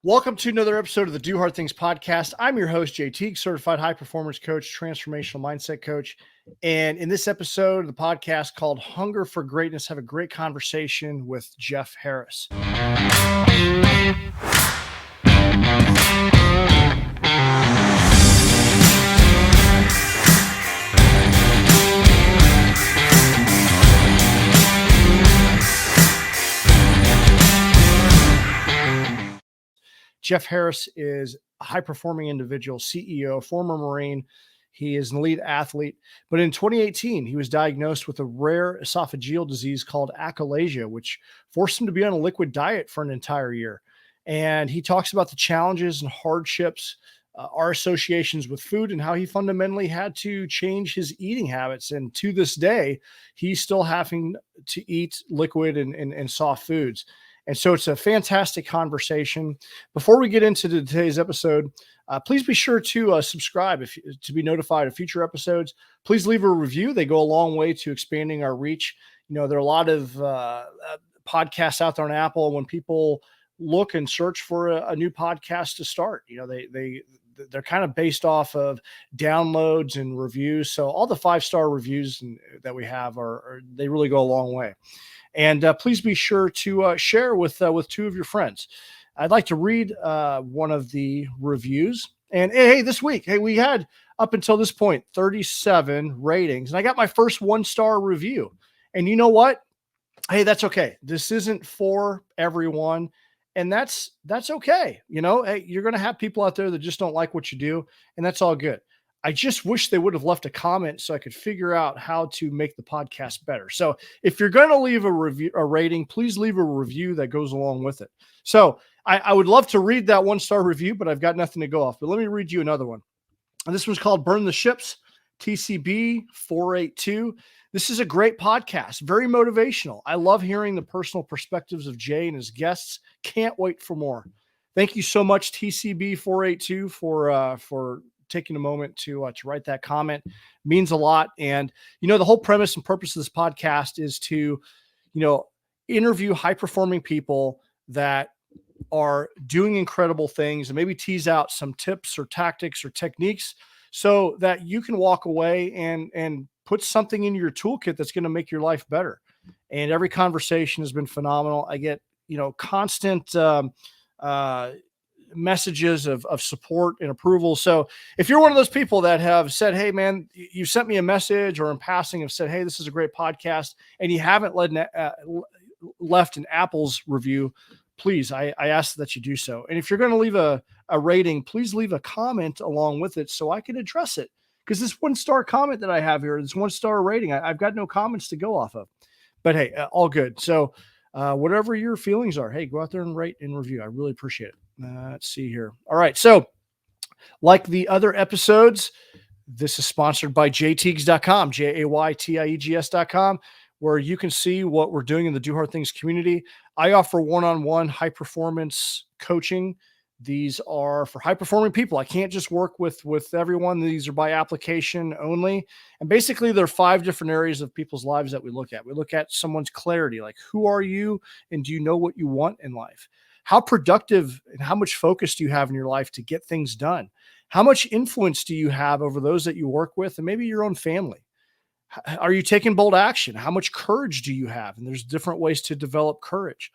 Welcome to another episode of the Do Hard Things podcast. I'm your host, Jay Teague, certified high performance coach, transformational mindset coach. And in this episode of the podcast called Hunger for Greatness, I have a great conversation with Jeff Harris. Jeff Harris is a high-performing individual, CEO, former Marine. He is an elite athlete. But in 2018, he was diagnosed with a rare esophageal disease called achalasia, which forced him to be on a liquid diet for an entire year. And he talks about the challenges and hardships, our associations with food, and how he fundamentally had to change his eating habits. And to this day, he's still having to eat liquid and soft foods. And so it's a fantastic conversation. Before we get into today's episode, please be sure to subscribe to be notified of future episodes. Please leave a review. They go a long way to expanding our reach. You know, there are a lot of podcasts out there on Apple. When people look and search for a new podcast to start, you know, they're kind of based off of downloads and reviews. So all the 5-star reviews that we have they really go a long way. And please be sure to share with 2 of your friends. I'd like to read one of the reviews. And hey, this week, we had up until this point 37 ratings, and I got my first 1-star review. And you know what? Hey, that's okay. This isn't for everyone, and that's okay. You know, hey, you're going to have people out there that just don't like what you do, and that's all good. I just wish they would have left a comment so I could figure out how to make the podcast better. So if you're going to leave a rating, please leave a review that goes along with it. So I would love to read that 1-star review, but I've got nothing to go off. But let me read you another one. And this one's called Burn the Ships, TCB 482. This is a great podcast, very motivational. I love hearing the personal perspectives of Jay and his guests. Can't wait for more. Thank you so much, TCB 482, for taking a moment to write that comment. It means a lot. And, you know, the whole premise and purpose of this podcast is to, you know, interview high-performing people that are doing incredible things and maybe tease out some tips or tactics or techniques so that you can walk away and put something in your toolkit that's going to make your life better. And every conversation has been phenomenal. I get, you know, constant messages of support and approval. So if you're one of those people that have said, hey man, you sent me a message, or in passing have said, hey, this is a great podcast, and you haven't left an Apple's review, please, I ask that you do so. And if you're going to leave a rating, please leave a comment along with it so I can address it. Because this 1-star comment that I have here, this 1-star rating, I've got no comments to go off of. But hey, all good. So whatever your feelings are, hey, go out there and rate and review. I really appreciate it. Let's see here. All right. So like the other episodes, this is sponsored by jtiegs.com, JAYTIEGS.com, where you can see what we're doing in the Do Hard Things community. I offer one-on-one high performance coaching. These are for high performing people. I can't just work with everyone. These are by application only. And basically there are 5 different areas of people's lives that we look at. We look at someone's clarity, like who are you and do you know what you want in life? How productive and how much focus do you have in your life to get things done? How much influence do you have over those that you work with and maybe your own family? Are you taking bold action? How much courage do you have? And there's different ways to develop courage.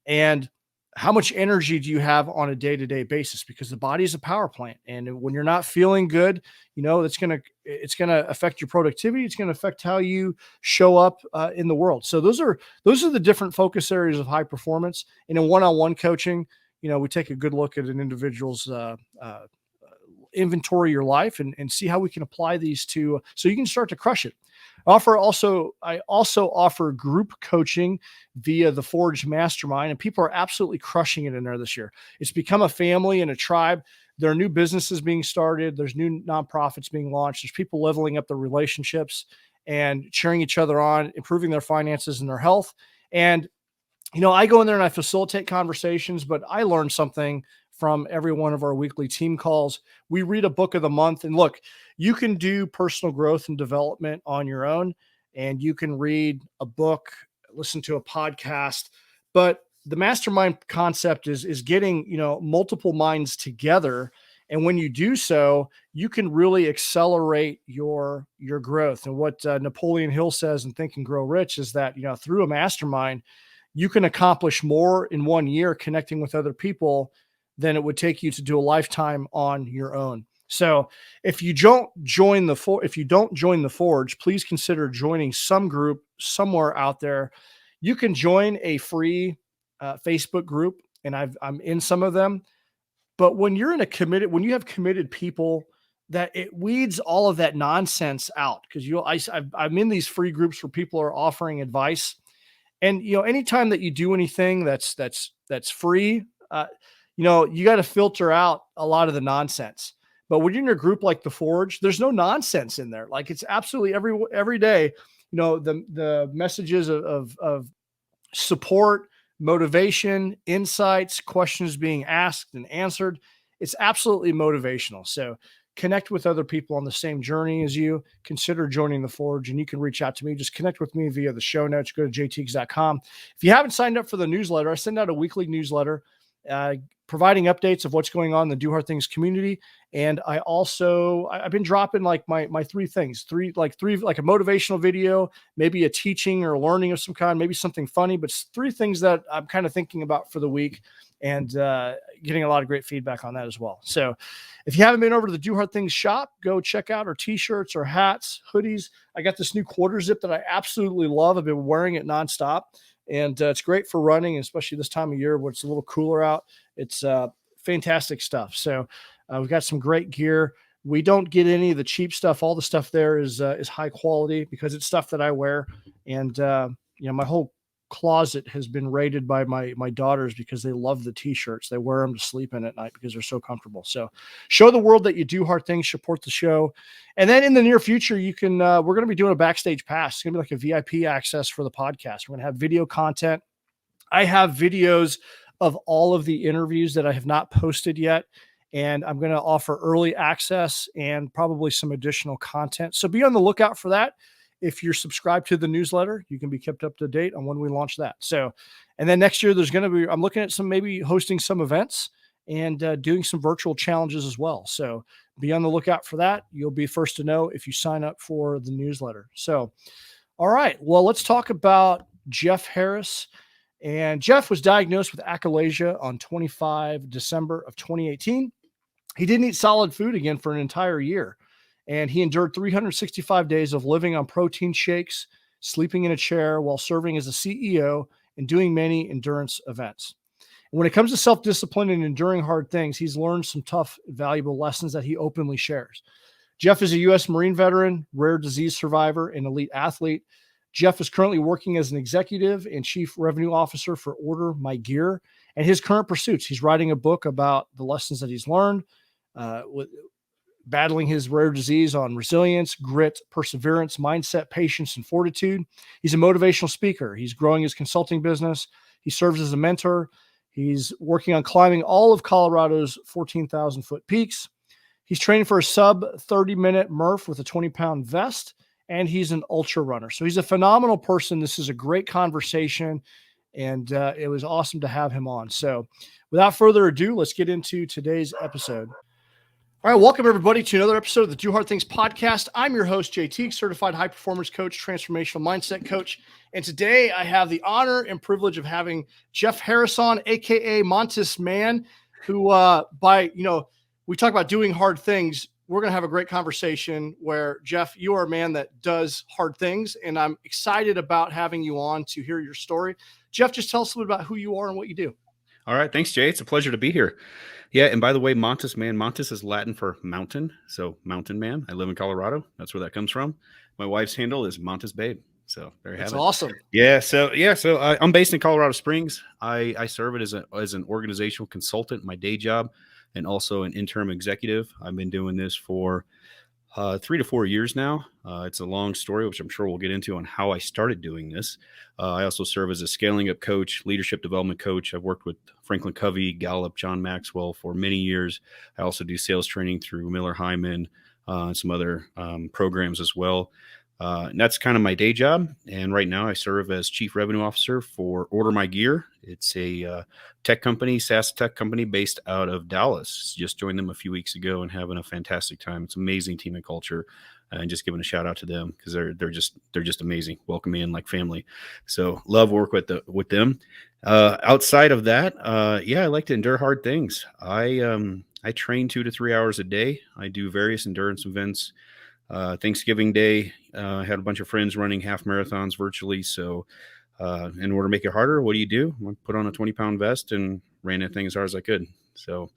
And how much energy do you have on a day-to-day basis? Because the body is a power plant. And when you're not feeling good, you know, it's going to affect your productivity. It's going to affect how you show up in the world. So those are the different focus areas of high performance. And in one-on-one coaching, you know, we take a good look at an individual's inventory your life and see how we can apply these to, so you can start to crush it. I also offer group coaching via the Forge Mastermind, and people are absolutely crushing it in there this year. It's become a family and a tribe. There are new businesses being started. There's new nonprofits being launched. There's people leveling up their relationships and cheering each other on, improving their finances and their health. And, you know, I go in there and I facilitate conversations, but I learn something from every one of our weekly team calls. We read a book of the month, and look, you can do personal growth and development on your own, and you can read a book, listen to a podcast, but the mastermind concept is getting, multiple minds together. And when you do so, you can really accelerate your growth. And what Napoleon Hill says in Think and Grow Rich is that, through a mastermind, you can accomplish more in 1 year connecting with other people than it would take you to do a lifetime on your own. So if you don't join the Forge, please consider joining some group somewhere out there. You can join a free Facebook group, and I'm in some of them. But when you have committed people, that it weeds all of that nonsense out, because I'm in these free groups where people are offering advice. And anytime that you do anything that's free, you got to filter out a lot of the nonsense. But when you're in a group like the Forge, there's no nonsense in there. Like, it's absolutely every day. The messages of support, motivation, insights, questions being asked and answered. It's absolutely motivational. So connect with other people on the same journey as you. Consider joining the Forge, and you can reach out to me. Just connect with me via the show notes. Go to jteagues.com. If you haven't signed up for the newsletter, I send out a weekly newsletter providing updates of what's going on in the Do Hard Things community. And I've been dropping like my three things, like a motivational video, maybe a teaching or learning of some kind, maybe something funny, but 3 things that I'm kind of thinking about for the week, and getting a lot of great feedback on that as well. So if you haven't been over to the Do Hard Things shop, go check out our t-shirts, our hats, hoodies. I got this new quarter zip that I absolutely love. I've been wearing it nonstop, and it's great for running, especially this time of year where it's a little cooler out. It's fantastic stuff. So we've got some great gear. We don't get any of the cheap stuff. All the stuff there is high quality, because it's stuff that I wear. And my whole closet has been raided by my daughters, because they love the t-shirts. They wear them to sleep in at night because they're so comfortable. So show the world that you do hard things, support the show. And then in the near future, you can, we're going to be doing a backstage pass. It's going to be like a VIP access for the podcast. We're going to have video content. I have videos of all of the interviews that I have not posted yet, and I'm going to offer early access and probably some additional content. So be on the lookout for that. If you're subscribed to the newsletter, you can be kept up to date on when we launch that. So, and then next year, I'm looking at maybe hosting some events and doing some virtual challenges as well. So be on the lookout for that. You'll be first to know if you sign up for the newsletter. So, all right, well, let's talk about Jeff Harris. And Jeff was diagnosed with achalasia on 25 December of 2018. He didn't eat solid food again for an entire year. And he endured 365 days of living on protein shakes, sleeping in a chair while serving as a CEO, and doing many endurance events. And when it comes to self-discipline and enduring hard things, he's learned some tough, valuable lessons that he openly shares. Jeff is a U.S. Marine veteran, rare disease survivor, and elite athlete. Jeff is currently working as an executive and chief revenue officer for Order My Gear. And his current pursuits, he's writing a book about the lessons that he's learned, with battling his rare disease, on resilience, grit, perseverance, mindset, patience, and fortitude. He's a motivational speaker. He's growing his consulting business. He serves as a mentor. He's working on climbing all of Colorado's 14,000-foot peaks. He's training for a sub 30-minute Murph with a 20-pound vest, and he's an ultra runner. So he's a phenomenal person. This is a great conversation, and it was awesome to have him on. So without further ado, let's get into today's episode. All right, welcome everybody to another episode of the Do Hard Things podcast. I'm your host, Jay Teague, certified high performance coach, transformational mindset coach. And today I have the honor and privilege of having Jeff Harris on, AKA Montis Man, who we talk about doing hard things. We're going to have a great conversation where, Jeff, you are a man that does hard things, and I'm excited about having you on to hear your story. Jeff, just tell us a little bit about who you are and what you do. All right. Thanks, Jay. It's a pleasure to be here. Yeah. And by the way, Montis Man, Montis is Latin for mountain. So mountain man. I live in Colorado. That's where that comes from. My wife's handle is Montis Babe. So there you have it. That's awesome. Yeah. So I'm based in Colorado Springs. I serve it as an organizational consultant, my day job, and also an interim executive. I've been doing this for 3 to 4 years now. It's a long story, which I'm sure we'll get into on how I started doing this. I also serve as a scaling up coach, leadership development coach. I've worked with Franklin Covey, Gallup, John Maxwell for many years. I also do sales training through Miller Hyman and some other programs as well. And that's kind of my day job. And right now I serve as chief revenue officer for Order My Gear. It's a tech company, SaaS tech company based out of Dallas. Just joined them a few weeks ago and having a fantastic time. It's an amazing team and culture. And just giving a shout out to them because they're just amazing. Welcome me in like family. So love work with them. Outside of that, yeah, I like to endure hard things. I train 2 to 3 hours a day. I do various endurance events. Thanksgiving Day, I had a bunch of friends running half marathons virtually. So, in order to make it harder, what do? I put on a 20-pound vest and ran that thing as hard as I could. So,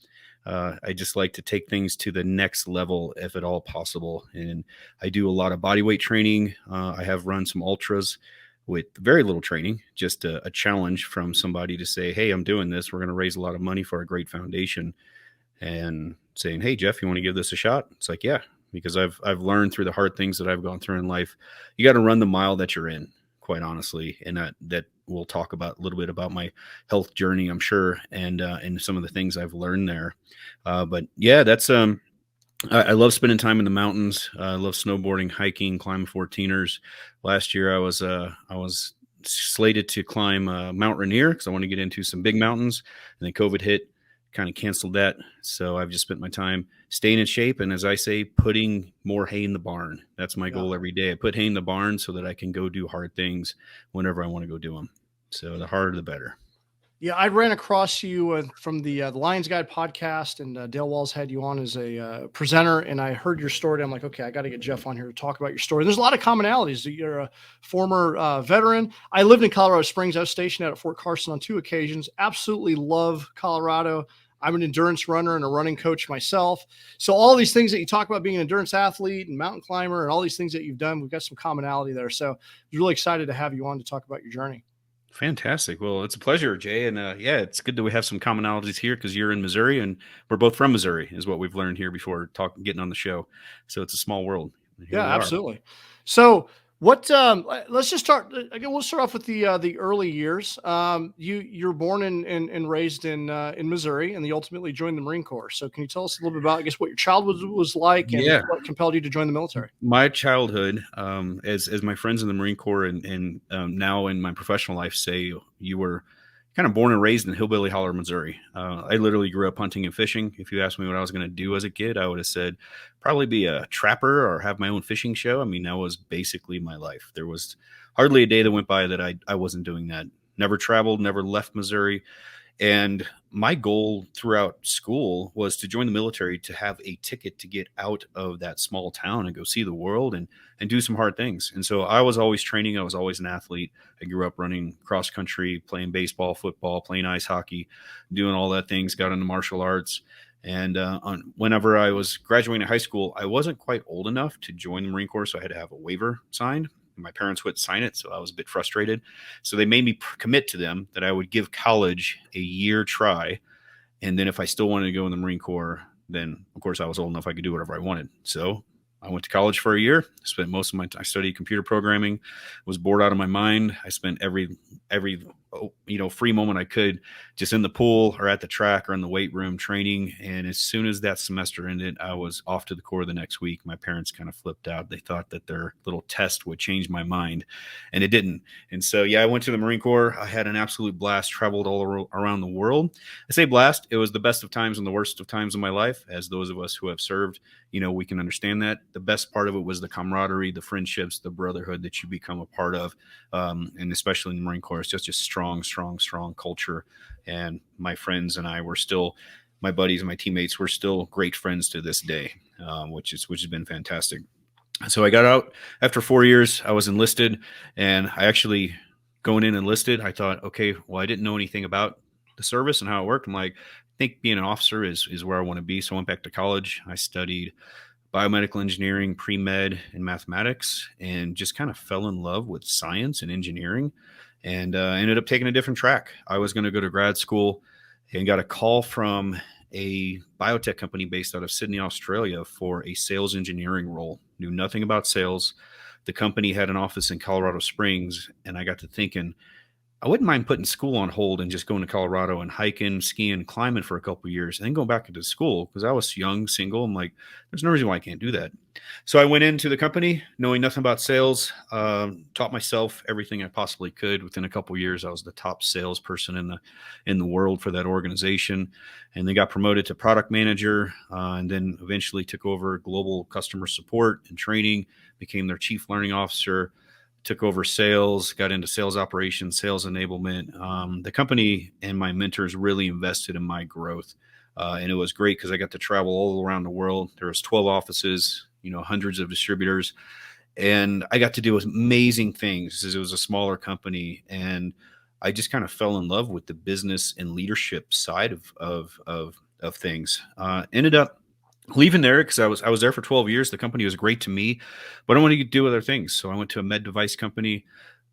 I just like to take things to the next level if at all possible. And I do a lot of body weight training. I have run some ultras with very little training, just a challenge from somebody to say, hey, I'm doing this. We're going to raise a lot of money for a great foundation, and saying, hey, Jeff, you want to give this a shot? It's like, yeah, because I've learned through the hard things that I've gone through in life, you got to run the mile that you're in, quite honestly. And that we'll talk about a little bit about my health journey, I'm sure, and some of the things I've learned there. But yeah, that's I love spending time in the mountains. I love snowboarding, hiking, climbing 14ers. Last year, I was slated to climb Mount Rainier because I want to get into some big mountains, and then COVID hit, kind of canceled that. So I've just spent my time staying in shape, and as I say, putting more hay in the barn. That's my goal every day. I put hay in the barn so that I can go do hard things whenever I want to go do them. So the harder, the better. Yeah, I ran across you from the Lions Guide podcast, and Dale Walls had you on as a presenter, and I heard your story. I'm like, okay, I got to get Jeff on here to talk about your story. There's a lot of commonalities. You're a former veteran. I lived in Colorado Springs. I was stationed out at Fort Carson on 2 occasions. Absolutely love Colorado. I'm an endurance runner and a running coach myself. So all these things that you talk about, being an endurance athlete and mountain climber and all these things that you've done, we've got some commonality there. So I was really excited to have you on to talk about your journey. Fantastic. Well, it's a pleasure, Jay. And yeah, it's good that we have some commonalities here because you're in Missouri and we're both from Missouri, is what we've learned here before getting on the show. So it's a small world. And here Yeah, we are. absolutely. So what let's just start again, we'll start off with the early years. You're born and raised in Missouri, and you ultimately joined the Marine Corps. So can you tell us a little bit about, I guess, what your childhood was like and Yeah. what compelled you to join the military? My childhood, as my friends in the Marine Corps and now in my professional life say, you were kind of born and raised in Hillbilly Holler, Missouri. I literally grew up hunting and fishing. If you asked me what I was going to do as a kid, I would have said probably be a trapper or have my own fishing show. I mean, that was basically my life. There was hardly a day that went by that I wasn't doing that. Never traveled, never left Missouri. And my goal throughout school was to join the military, to have a ticket to get out of that small town and go see the world and do some hard things. And so I was always training. I was always an athlete. I grew up running cross country, playing baseball, football, playing ice hockey, doing all that things, got into martial arts. And whenever I was graduating high school, I wasn't quite old enough to join the Marine Corps, so I had to have a waiver signed. My parents wouldn't sign it, so I was a bit frustrated. So they made me commit to them that I would give college a year try. And then if I still wanted to go in the Marine Corps, then of course I was old enough I could do whatever I wanted. So I went to college for a year, spent most of my time, I studied computer programming, was bored out of my mind. I spent every free moment I could just in the pool or at the track or in the weight room training. And as soon as that semester ended, I was off to the Corps the next week. My parents kind of flipped out. They thought that their little test would change my mind, and it didn't. And so, yeah, I went to the Marine Corps. I had an absolute blast, traveled all around the world. I say blast. It was the best of times and the worst of times of my life. As those of us who have served, we can understand that. The best part of it was the camaraderie, the friendships, the brotherhood that you become a part of. And especially in the Marine Corps, it's just a strong culture. And my friends and I were still, my buddies and my teammates were still great friends to this day, which has been fantastic. So I got out after 4 years. I was enlisted, and I actually, going in enlisted, I thought, okay, well, I didn't know anything about the service and how it worked. I'm like, I think being an officer is where I want to be. So I went back to college. I studied biomedical engineering, pre-med, and mathematics, and just kind of fell in love with science and engineering, and ended up taking a different track. I was going to go to grad school and got a call from a biotech company based out of Sydney, Australia for a sales engineering role. Knew nothing about sales. The company had an office in Colorado Springs, and I got to thinking, I wouldn't mind putting school on hold and just going to Colorado and hiking, skiing, climbing for a couple of years, and then going back into school because I was young, single. I'm like, there's no reason why I can't do that. So I went into the company knowing nothing about sales, taught myself everything I possibly could. Within a couple of years, I was the top salesperson in the world for that organization, and then got promoted to product manager, and then eventually took over global customer support and training, became their chief learning officer, took over sales, got into sales operations, sales enablement. The company and my mentors really invested in my growth. And it was great because I got to travel all around the world. There was 12 offices, hundreds of distributors, and I got to do amazing things as it was a smaller company. And I just kind of fell in love with the business and leadership side of things. Ended up leaving there because I was there for 12 years. The company was great to me, but I wanted to do other things. So I went to a med device company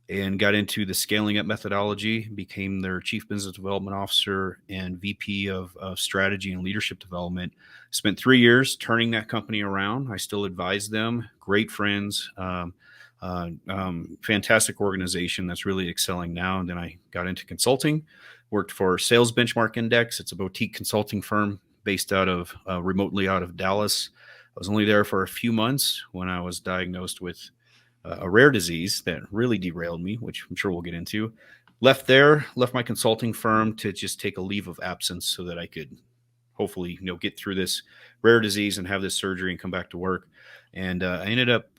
and got into the scaling up methodology, became their chief business development officer and VP of strategy and leadership development. Spent 3 years turning that company around. I still advise them. Great friends, fantastic organization that's really excelling now. And then I got into consulting, worked for Sales Benchmark Index. It's a boutique consulting firm based out of remotely out of Dallas. I was only there for a few months when I was diagnosed with a rare disease that really derailed me, which I'm sure we'll get into. Left my consulting firm to just take a leave of absence so that I could hopefully, get through this rare disease and have this surgery and come back to work. And I ended up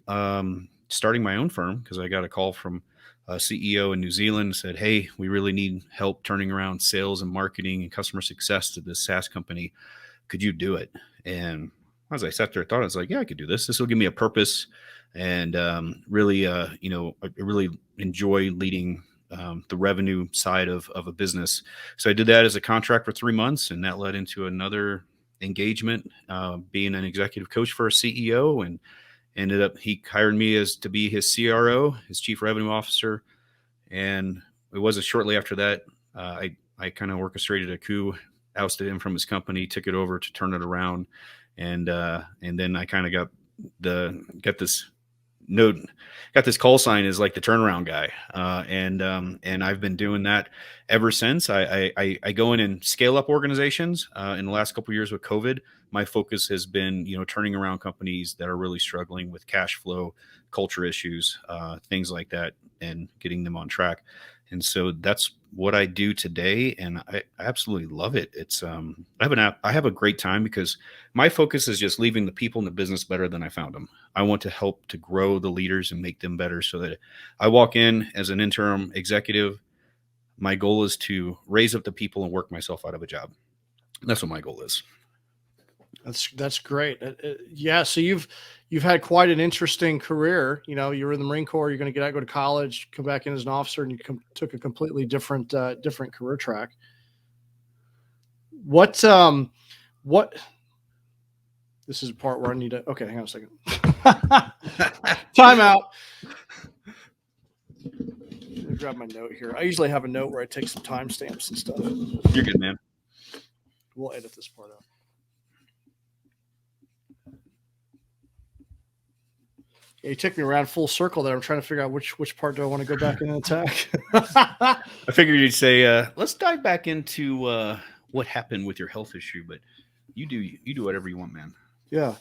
starting my own firm because I got a call from a CEO in New Zealand, said, "Hey, we really need help turning around sales and marketing and customer success to this SaaS company. Could you do it?" And as I sat there, I thought, I was like, yeah, I could do this. This will give me a purpose. And really, I really enjoy leading the revenue side of a business. So I did that as a contract for 3 months, and that led into another engagement, being an executive coach for a CEO, and he hired me to be his CRO, his chief revenue officer. And it wasn't shortly after that, I kind of orchestrated a coup, ousted him from his company, took it over to turn it around. And then I kind of got this call sign as like the turnaround guy. And I've been doing that ever since. I go in and scale up organizations. In the last couple of years with COVID, my focus has been, turning around companies that are really struggling with cash flow, culture issues, things like that, and getting them on track. And so that's what I do today, and I absolutely love it. It's I have a great time because my focus is just leaving the people in the business better than I found them. I want to help to grow the leaders and make them better so that I walk in as an interim executive. My goal is to raise up the people and work myself out of a job. That's what my goal is. That's great. Yeah. So you've had quite an interesting career. You were in the Marine Corps. You're going to get out, go to college, come back in as an officer, and you took a completely different career track. What? This is a part where I need to. Okay, hang on a second. Time out. Let me grab my note here. I usually have a note where I take some timestamps and stuff. You're good, man. We'll edit this part out. Yeah, you took me around full circle there. I'm trying to figure out which part do I want to go back in and attack. I figured you'd say, let's dive back into what happened with your health issue, but you do whatever you want, man. Yeah.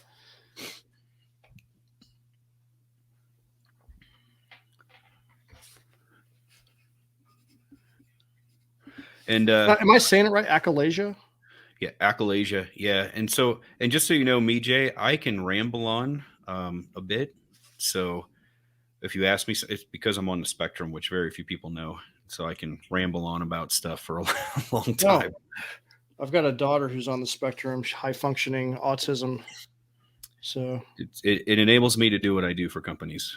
And am I saying it right? Achalasia? Yeah, achalasia. Yeah. And just so you know, me, Jay, I can ramble on a bit. So if you ask me, it's because I'm on the spectrum, which very few people know. So I can ramble on about stuff for a long time. No, I've got a daughter who's on the spectrum, high functioning autism. So it enables me to do what I do for companies.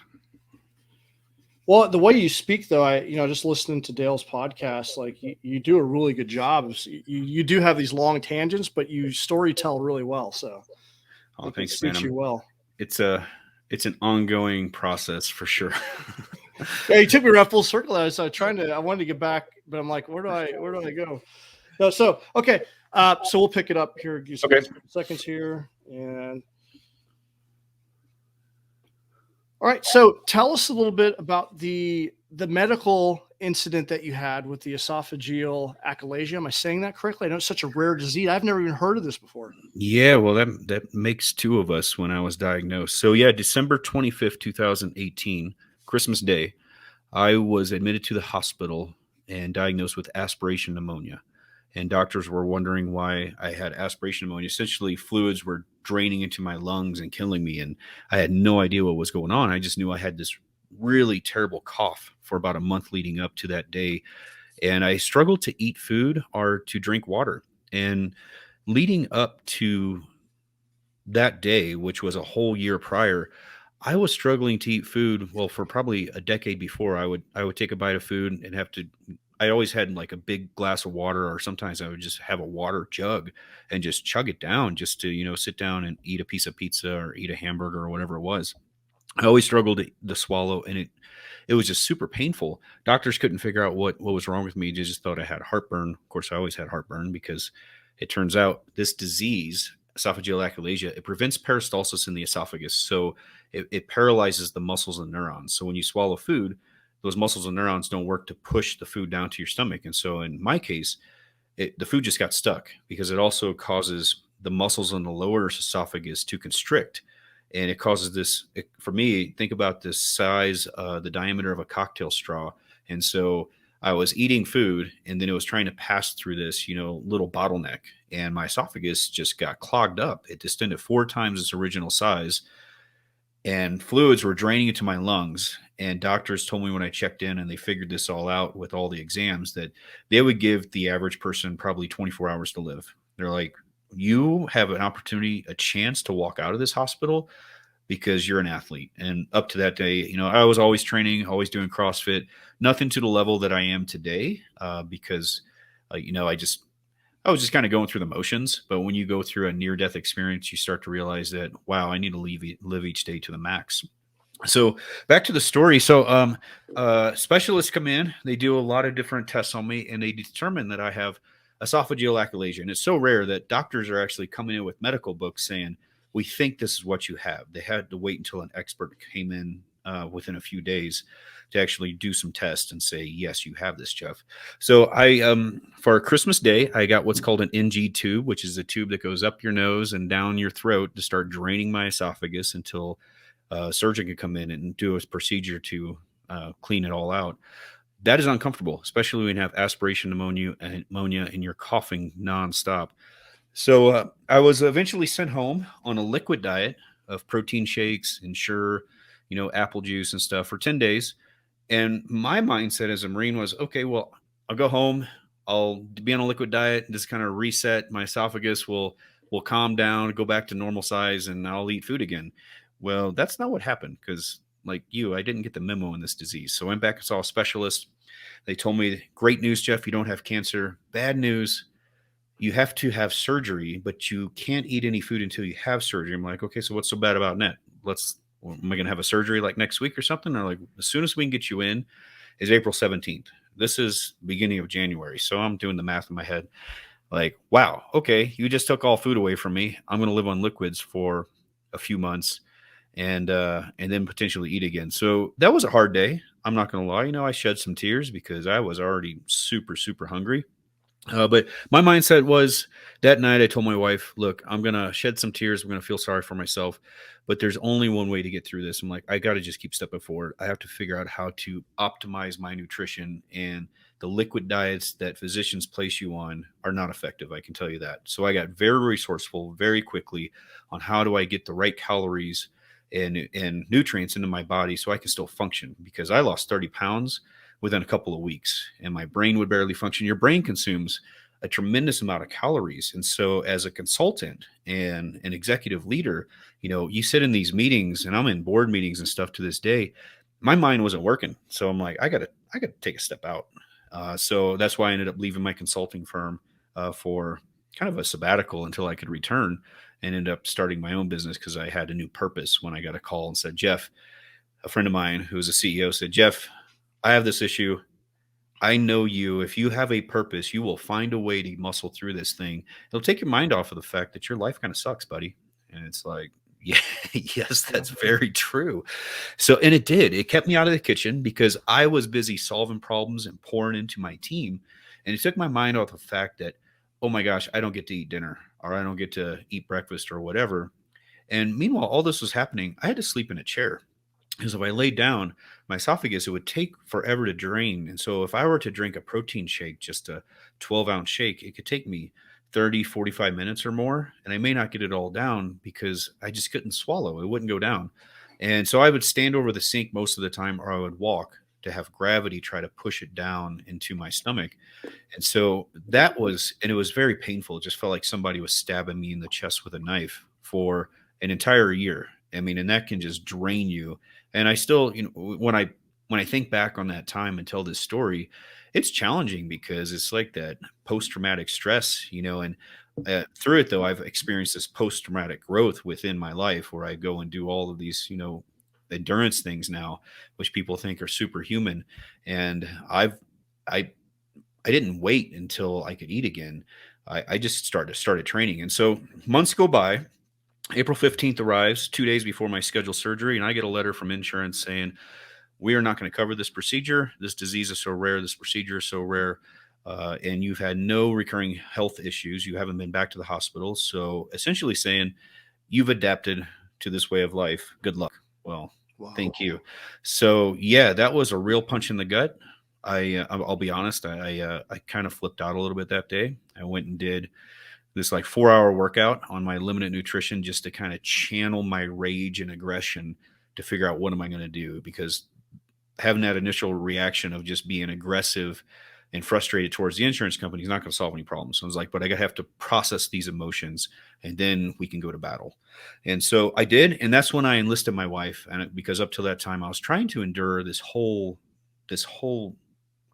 Well, the way you speak, though, just listening to Dale's podcast, like you do a really good job. You do have these long tangents, but you story tell really well. So, thanks, man. You well. It's an ongoing process for sure. Yeah, you took me around full circle. I wanted to get back, but I'm like, where do I go? No, so okay, so we'll pick it up here. Okay. Seconds here, and all right. So tell us a little bit about the medical incident that you had with the esophageal achalasia. Am I saying that correctly? I know it's such a rare disease. I've never even heard of this before. Yeah, well, that makes two of us when I was diagnosed. So yeah, December 25th, 2018, Christmas Day, I was admitted to the hospital and diagnosed with aspiration pneumonia. And doctors were wondering why I had aspiration pneumonia. Essentially, fluids were draining into my lungs and killing me. And I had no idea what was going on. I just knew I had this really terrible cough for about a month leading up to that day. And I struggled to eat food or to drink water. And leading up to that day, which was a whole year prior, I was struggling to eat food. Well, for probably a decade before, I would take a bite of food and have to. I always had like a big glass of water, or sometimes I would just have a water jug and just chug it down, just to sit down and eat a piece of pizza or eat a hamburger or whatever it was. I always struggled to swallow, and it was just super painful. Doctors couldn't figure out what was wrong with me. They just thought I had heartburn. Of course, I always had heartburn because it turns out this disease, esophageal achalasia, it prevents peristalsis in the esophagus. So it paralyzes the muscles and neurons. So when you swallow food, those muscles and neurons don't work to push the food down to your stomach. And so in my case, the food just got stuck because it also causes the muscles in the lower esophagus to constrict. And it causes this, for me, think about this size, the diameter of a cocktail straw. And so I was eating food and then it was trying to pass through this, little bottleneck. And my esophagus just got clogged up. It distended 4 times its original size, and fluids were draining into my lungs. And doctors told me when I checked in and they figured this all out with all the exams that they would give the average person probably 24 hours to live. They're like, you have an opportunity, a chance to walk out of this hospital because you're an athlete. And up to that day, I was always training, always doing CrossFit, nothing to the level that I am today, because, I was just kind of going through the motions. But when you go through a near death experience, you start to realize that, wow, I need to live each day to the max. So back to the story. So specialists come in, they do a lot of different tests on me, and they determine that I have esophageal achalasia. And it's so rare that doctors are actually coming in with medical books saying, we think this is what you have. They had to wait until an expert came in within a few days to actually do some tests and say, yes, you have this, Jeff. So I, for Christmas Day, I got what's called an NG tube, which is a tube that goes up your nose and down your throat to start draining my esophagus until a surgeon could come in and do a procedure to clean it all out. That is uncomfortable, especially when you have aspiration pneumonia and you're coughing nonstop. So I was eventually sent home on a liquid diet of protein shakes, Ensure, apple juice and stuff for 10 days. And my mindset as a Marine was, okay, well, I'll go home. I'll be on a liquid diet, just kind of reset. My esophagus will calm down, go back to normal size, and I'll eat food again. Well, that's not what happened because, like you, I didn't get the memo in this disease. So I went back and saw a specialist. They told me, great news, Jeff, you don't have cancer. Bad news, you have to have surgery, but you can't eat any food until you have surgery. I'm like, okay, so what's so bad about that? Am I going to have a surgery like next week or something? Or like, as soon as we can get you in is April 17th. This is beginning of January. So I'm doing the math in my head. Like, wow, okay, you just took all food away from me. I'm going to live on liquids for a few months and then potentially eat again. So that was a hard day. I'm not going to lie. I shed some tears because I was already super, super hungry. But my mindset was that night I told my wife, look, I'm going to shed some tears. I'm going to feel sorry for myself, but there's only one way to get through this. I'm like, I got to just keep stepping forward. I have to figure out how to optimize my nutrition, and the liquid diets that physicians place you on are not effective. I can tell you that. So I got very resourceful very quickly on how do I get the right calories and nutrients into my body so I can still function, because I lost 30 pounds within a couple of weeks and my brain would barely function. Your brain consumes a tremendous amount of calories. And so as a consultant and an executive leader, you sit in these meetings, and I'm in board meetings and stuff to this day, my mind wasn't working. So I'm like, I gotta take a step out. So that's why I ended up leaving my consulting firm for kind of a sabbatical until I could return, and ended up starting my own business because I had a new purpose when I got a call and said, Jeff, a friend of mine who was a CEO said, Jeff, I have this issue. I know you. If you have a purpose, you will find a way to muscle through this thing. It'll take your mind off of the fact that your life kind of sucks, buddy. And it's like, Yeah, yes, that's very true. So, and it did. It kept me out of the kitchen because I was busy solving problems and pouring into my team. And it took my mind off the fact that, oh my gosh, I don't get to eat dinner or I don't get to eat breakfast or whatever. And meanwhile, all this was happening. I had to sleep in a chair because if I laid down, my esophagus, it would take forever to drain. And so if I were to drink a protein shake, just a 12-ounce shake, it could take me 30, 45 minutes or more. And I may not get it all down because I just couldn't swallow. It wouldn't go down. And so I would stand over the sink most of the time, or I would walk to have gravity try to push it down into my stomach. And so that was, and it was very painful. It just felt like somebody was stabbing me in the chest with a knife for an entire year. I mean, and that can just drain you. And I still, when I think back on that time and tell this story, it's challenging because it's like that post-traumatic stress, and through it though, I've experienced this post-traumatic growth within my life where I go and do all of these, endurance things now, which people think are superhuman. And I I didn't wait until I could eat again. I just started training. And so months go by. April 15th arrives, 2 days before my scheduled surgery, and I get a letter from insurance saying, we are not going to cover this procedure. This disease is so rare. This procedure is so rare. And you've had no recurring health issues. You haven't been back to the hospital. So essentially saying, you've adapted to this way of life. Good luck. Well, Wow. thank you. So yeah, that was a real punch in the gut. I'll be honest. I kind of flipped out a little bit that day. I went and did this like 4-hour workout on my limited nutrition just to kind of channel my rage and aggression to figure out what am I going to do, because having that initial reaction of just being aggressive and frustrated towards the insurance company is not going to solve any problems. So I was like, but I have to process these emotions and then we can go to battle. And so I did. And that's when I enlisted my wife. And because up till that time, I was trying to endure this whole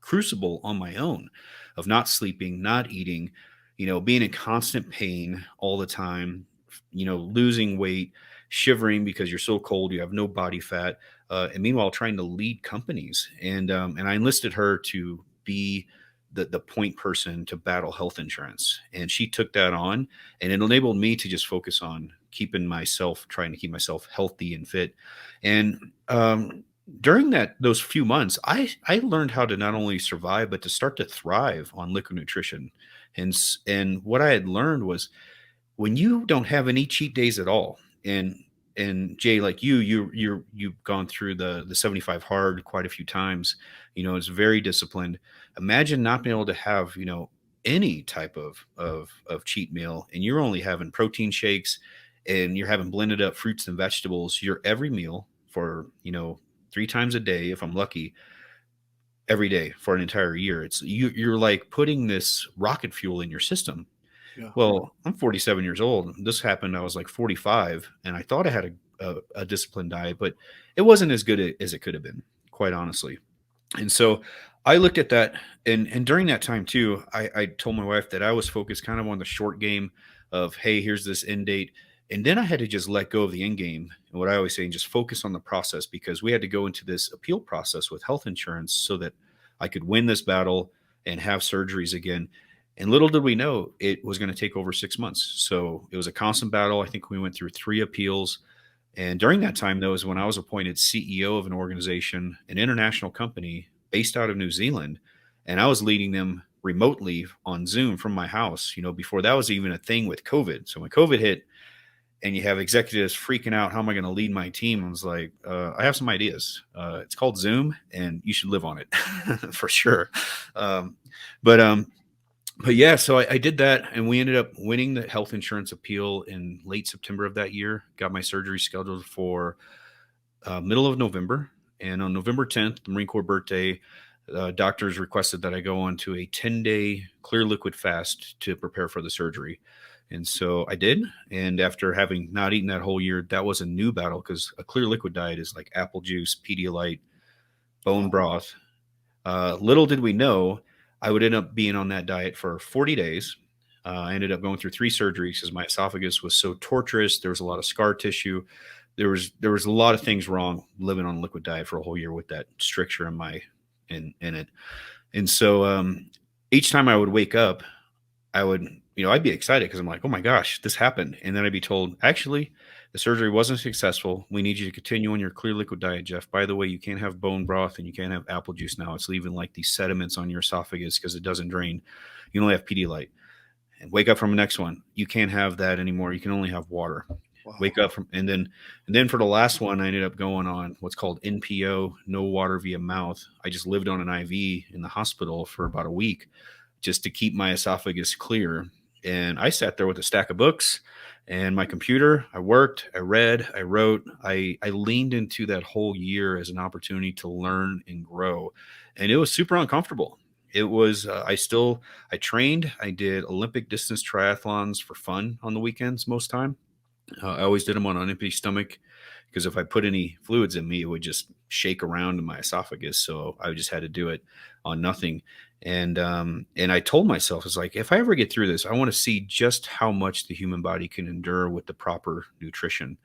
crucible on my own of not sleeping, not eating, being in constant pain all the time, losing weight, shivering because you're so cold, you have no body fat, and meanwhile trying to lead companies. And I enlisted her to be the point person to battle health insurance, and she took that on, and it enabled me to just focus on trying to keep myself healthy and fit. And during those few months, I learned how to not only survive but to start to thrive on liquid nutrition. And what I had learned was when you don't have any cheat days at all, and Jay, like you've gone through the 75 hard quite a few times, it's very disciplined. Imagine not being able to have, any type of cheat meal, and you're only having protein shakes and you're having blended up fruits and vegetables your every meal for, 3 times a day, if I'm lucky, every day for an entire year. You're like putting this rocket fuel in your system. Yeah. Well, I'm 47 years old. This happened, I was like 45, and I thought I had a disciplined diet, but it wasn't as good as it could have been, quite honestly. And so I looked at that, and during that time too, I told my wife that I was focused kind of on the short game of, hey, here's this end date. And then I had to just let go of the end game. And what I always say, and just focus on the process, because we had to go into this appeal process with health insurance so that I could win this battle and have surgeries again. And little did we know it was going to take over 6 months. So it was a constant battle. I think we went through 3 appeals. And during that time, though, is when I was appointed CEO of an organization, an international company based out of New Zealand. And I was leading them remotely on Zoom from my house, before that was even a thing with COVID. So when COVID hit and you have executives freaking out, how am I going to lead my team? I was like, I have some ideas. It's called Zoom and you should live on it for sure. Um, but but yeah, so I did that, and we ended up winning the health insurance appeal in late September of that year. Got my surgery scheduled for middle of November, and on November 10th, the Marine Corps birthday, doctors requested that I go on to a 10-day clear liquid fast to prepare for the surgery. And so I did. And after having not eaten that whole year, that was a new battle because a clear liquid diet is like apple juice, Pedialyte, bone broth. Little did we know I would end up being on that diet for 40 days. I ended up going through 3 surgeries because my esophagus was so torturous. There was a lot of scar tissue. There was a lot of things wrong living on a liquid diet for a whole year with that stricture in it. And so each time I would wake up, I would, I'd be excited because I'm like, oh my gosh, this happened. And then I'd be told, actually, the surgery wasn't successful. We need you to continue on your clear liquid diet, Jeff. By the way, you can't have bone broth and you can't have apple juice now. It's leaving like these sediments on your esophagus because it doesn't drain. You only have Pedialyte. And wake up from the next one. You can't have that anymore. You can only have water. Wow. Wake up from, and then for the last one, I ended up going on what's called NPO, no water via mouth. I just lived on an IV in the hospital for about a week just to keep my esophagus clear. And I sat there with a stack of books and my computer. I worked, I read, I wrote. I leaned into that whole year as an opportunity to learn and grow. And it was super uncomfortable. It was, I trained, I did Olympic distance triathlons for fun on the weekends most time. I always did them on an empty stomach because if I put any fluids in me, it would just shake around in my esophagus. So I just had to do it on nothing. And I told myself, it's like, if I ever get through this, I want to see just how much the human body can endure with the proper nutrition.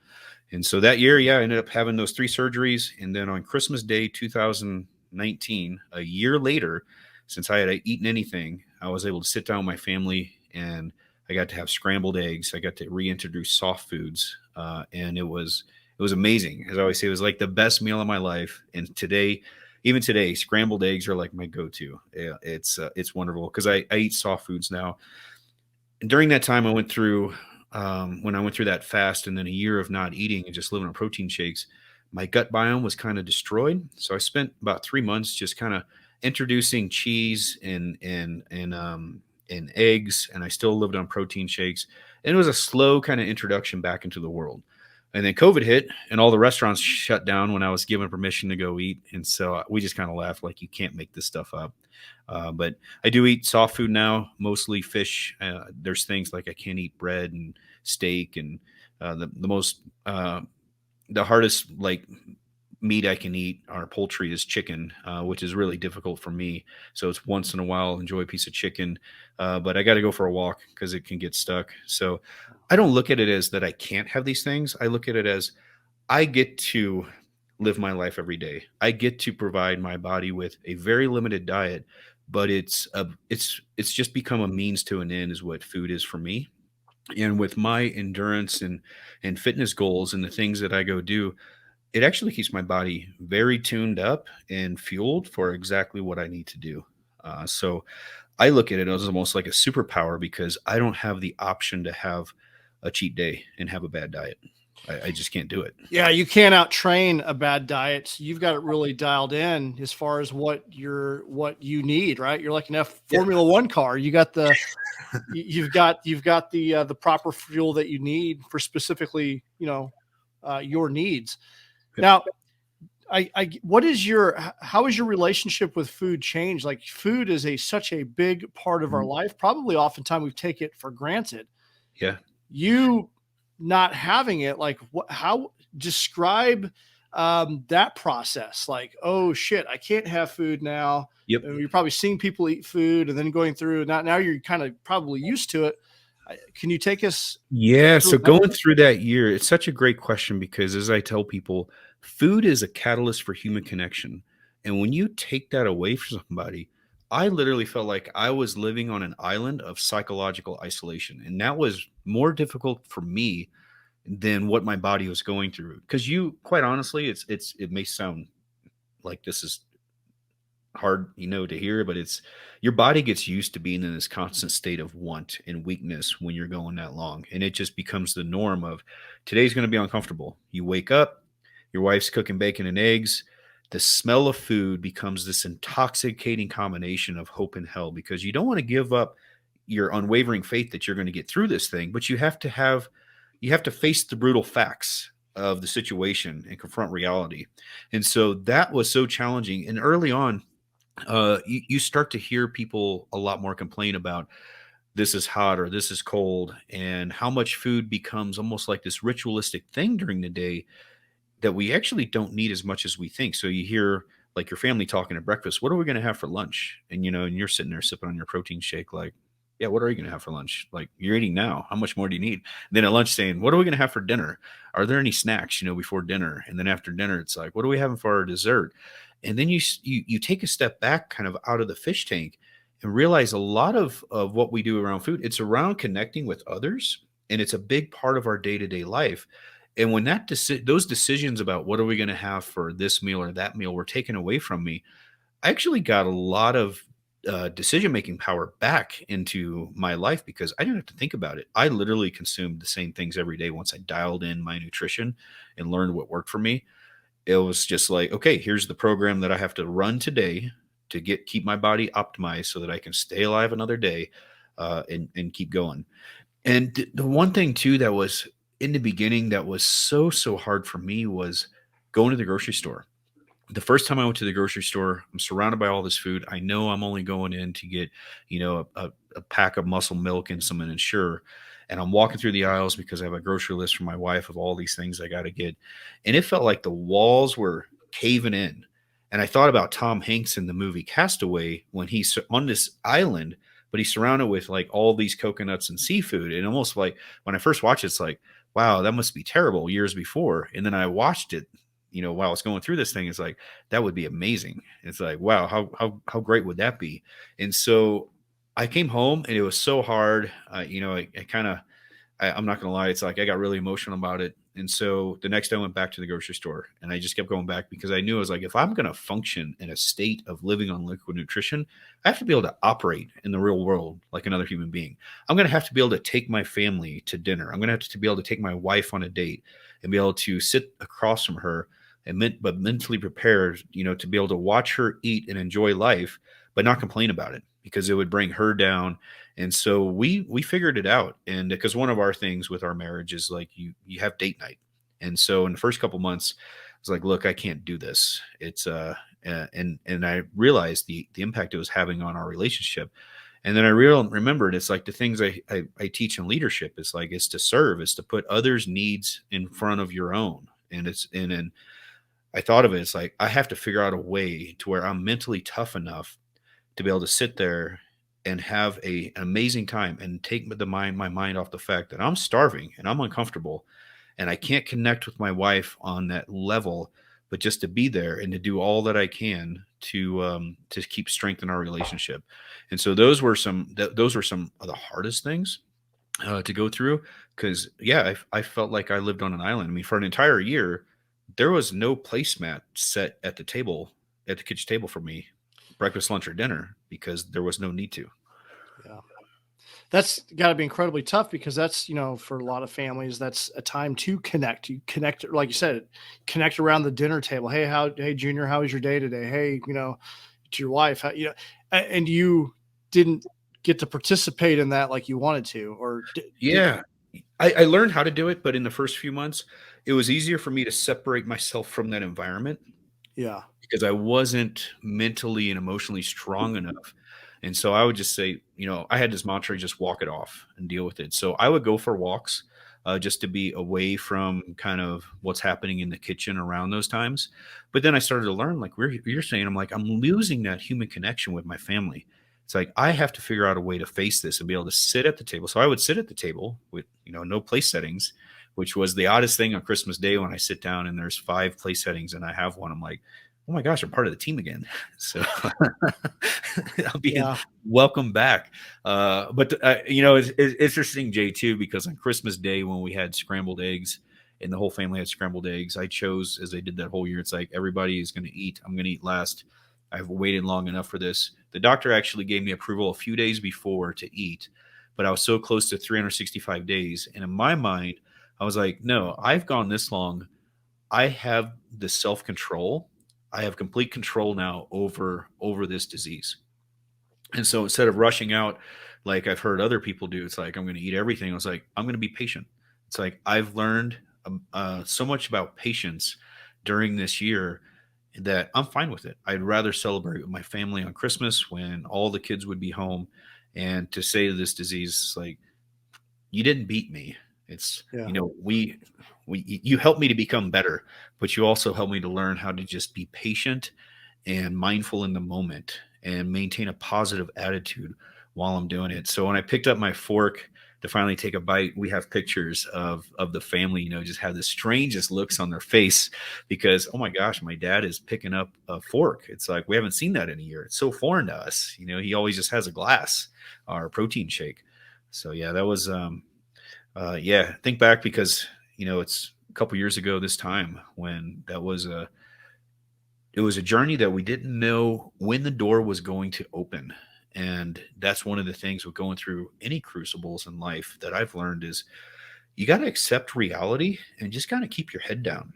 And so that year, yeah, I ended up having those 3 surgeries. And then on Christmas Day, 2019, a year later, since I had eaten anything, I was able to sit down with my family and I got to have scrambled eggs. I got to reintroduce soft foods. And it was amazing. As I always say, it was like the best meal of my life. And today, even today, scrambled eggs are like my go-to. Yeah, it's wonderful because I eat soft foods now. And during that time, I went through when I went through that fast and then a year of not eating and just living on protein shakes, my gut biome was kind of destroyed. So I spent about 3 months just kind of introducing cheese and eggs, and I still lived on protein shakes. And it was a slow kind of introduction back into the world. And then COVID hit, and all the restaurants shut down when I was given permission to go eat. And so we just kind of laughed, like, you can't make this stuff up. But I do eat soft food now, mostly fish. There's things like I can't eat bread and steak, and the hardest like meat I can eat or poultry is chicken, which is really difficult for me. So it's once in a while enjoy a piece of chicken, but I got to go for a walk because it can get stuck. So I don't look at it as that I can't have these things. I look at it as I get to live my life every day. I get to provide my body with a very limited diet, but it's just become a means to an end is what food is for me. And with my endurance and fitness goals and the things that I go do, it actually keeps my body very tuned up and fueled for exactly what I need to do. So I look at it as almost like a superpower because I don't have the option to have a cheat day and have a bad diet. I just can't do it. Yeah, you can't out train a bad diet. You've got it really dialed in as far as what you need, right? You're like an Yeah. Formula One car. You got the you've got the proper fuel that you need for specifically, your needs. Yeah. Now, how is your relationship with food changed? Like food is such a big part of our Mhm. life. Probably oftentimes we take it for granted. Yeah. You not having it, like how describe that process? Like, oh shit, I can't have food now. Yep. And you're probably seeing people eat food and then going through now you're kind of probably used to it. Can you take us Yeah. through So that? going through that year, it's such a great question because as I tell people, food is a catalyst for human connection. And when you take that away from somebody, I literally felt like I was living on an island of psychological isolation. And that was more difficult for me than what my body was going through. Because you, quite honestly, it may sound like this is hard, to hear, but it's your body gets used to being in this constant state of want and weakness when you're going that long. And it just becomes the norm of today's going to be uncomfortable. You wake up, your wife's cooking bacon and eggs. The smell of food becomes this intoxicating combination of hope and hell because you don't want to give up your unwavering faith that you're going to get through this thing, but you have to face the brutal facts of the situation and confront reality. And so that was so challenging. And early on, you start to hear people a lot more complain about this is hot or this is cold, and how much food becomes almost like this ritualistic thing during the day that we actually don't need as much as we think. So you hear like your family talking at breakfast, what are we going to have for lunch? And you're sitting there sipping on your protein shake, like, yeah, what are you going to have for lunch? Like you're eating now. How much more do you need? And then at lunch saying, what are we going to have for dinner? Are there any snacks, before dinner? And then after dinner, it's like, what are we having for our dessert? And then you take a step back kind of out of the fish tank. and realize a lot of what we do around food, it's around connecting with others, and it's a big part of our day-to-day life. And when those decisions about what are we going to have for this meal or that meal were taken away from me, I actually got a lot of decision making power back into my life because I didn't have to think about it. I literally consumed the same things every day once I dialed in my nutrition and learned what worked for me. It was just like, okay, here's the program that I have to run today to keep my body optimized so that I can stay alive another day, and keep going. And the one thing too that was in the beginning that was so hard for me was going to the grocery store. The first time I went to the grocery store, I'm surrounded by all this food. I know I'm only going in to get, a pack of Muscle Milk and some Ensure. And I'm walking through the aisles because I have a grocery list for my wife of all these things I got to get. And it felt like the walls were caving in. And I thought about Tom Hanks in the movie Castaway when he's on this island, but he's surrounded with like all these coconuts and seafood. And almost like when I first watched it, it's like, wow, that must be terrible years before. And then I watched it, while I was going through this thing, it's like that would be amazing. It's like, wow, how great would that be? And so I came home and it was so hard. I kind of I'm not gonna lie, it's like I got really emotional about it. And so the next day I went back to the grocery store and I just kept going back because I knew I was like, if I'm gonna function in a state of living on liquid nutrition, I have to be able to operate in the real world like another human being. I'm gonna have to be able to take my family to dinner. I'm gonna have to be able to take my wife on a date and be able to sit across from her but mentally prepared, to be able to watch her eat and enjoy life, but not complain about it because it would bring her down. And so we figured it out. And because one of our things with our marriage is like you have date night. And so in the first couple months, I was like, look, I can't do this. It's and I realized the impact it was having on our relationship. And then I remembered it's like the things I teach in leadership is like it's to serve, it's to put others' needs in front of your own. And and I thought of it as like I have to figure out a way to where I'm mentally tough enough to be able to sit there and have an amazing time and take my mind off the fact that I'm starving and I'm uncomfortable and I can't connect with my wife on that level, but just to be there and to do all that I can to keep strengthening our relationship. And so those were some of the hardest things to go through because yeah, I felt like I lived on an island. I mean, for an entire year, there was no placemat set at the kitchen table for me, breakfast, lunch, or dinner, because there was no need to. Yeah. That's got to be incredibly tough because that's, for a lot of families, that's a time to connect. You connect, like you said, connect around the dinner table. Hey, Junior, how was your day today? Hey, to your wife, and you didn't get to participate in that like you wanted to, or did Yeah, I learned how to do it, but in the first few months, it was easier for me to separate myself from that environment yeah, because I wasn't mentally and emotionally strong enough. And so I would just say, I had this mantra, just walk it off and deal with it. So I would go for walks just to be away from kind of what's happening in the kitchen around those times. But then I started to learn, like you're saying, I'm like, I'm losing that human connection with my family. It's like I have to figure out a way to face this and be able to sit at the table. So I would sit at the table with, no place settings, which was the oddest thing on Christmas Day when I sit down and there's 5 place settings and I have one. I'm like, oh my gosh, I'm part of the team again. So I'll be yeah, welcome back. But it's interesting, Jay, too, because on Christmas Day when we had scrambled eggs and the whole family had scrambled eggs, I chose, as I did that whole year, it's like everybody is going to eat. I'm going to eat last. I've waited long enough for this. The doctor actually gave me approval a few days before to eat, but I was so close to 365 days. And in my mind, I was like, no, I've gone this long. I have the self control. I have complete control now over this disease. And so instead of rushing out, like I've heard other people do, it's like I'm going to eat everything. I was like, I'm going to be patient. It's like I've learned so much about patience during this year that I'm fine with it. I'd rather celebrate with my family on Christmas when all the kids would be home, and to say to this disease, like, you didn't beat me. It's, yeah, we you helped me to become better, but you also helped me to learn how to just be patient and mindful in the moment and maintain a positive attitude while I'm doing it. So when I picked up my fork to finally take a bite. We have pictures of the family, just have the strangest looks on their face because, oh my gosh, my dad is picking up a fork. It's like, we haven't seen that in a year. It's so foreign to us. He always just has a glass or a protein shake. So yeah, that was, think back because, it's a couple years ago this time when it was a journey that we didn't know when the door was going to open. And that's one of the things with going through any crucibles in life that I've learned is you got to accept reality and just kind of keep your head down.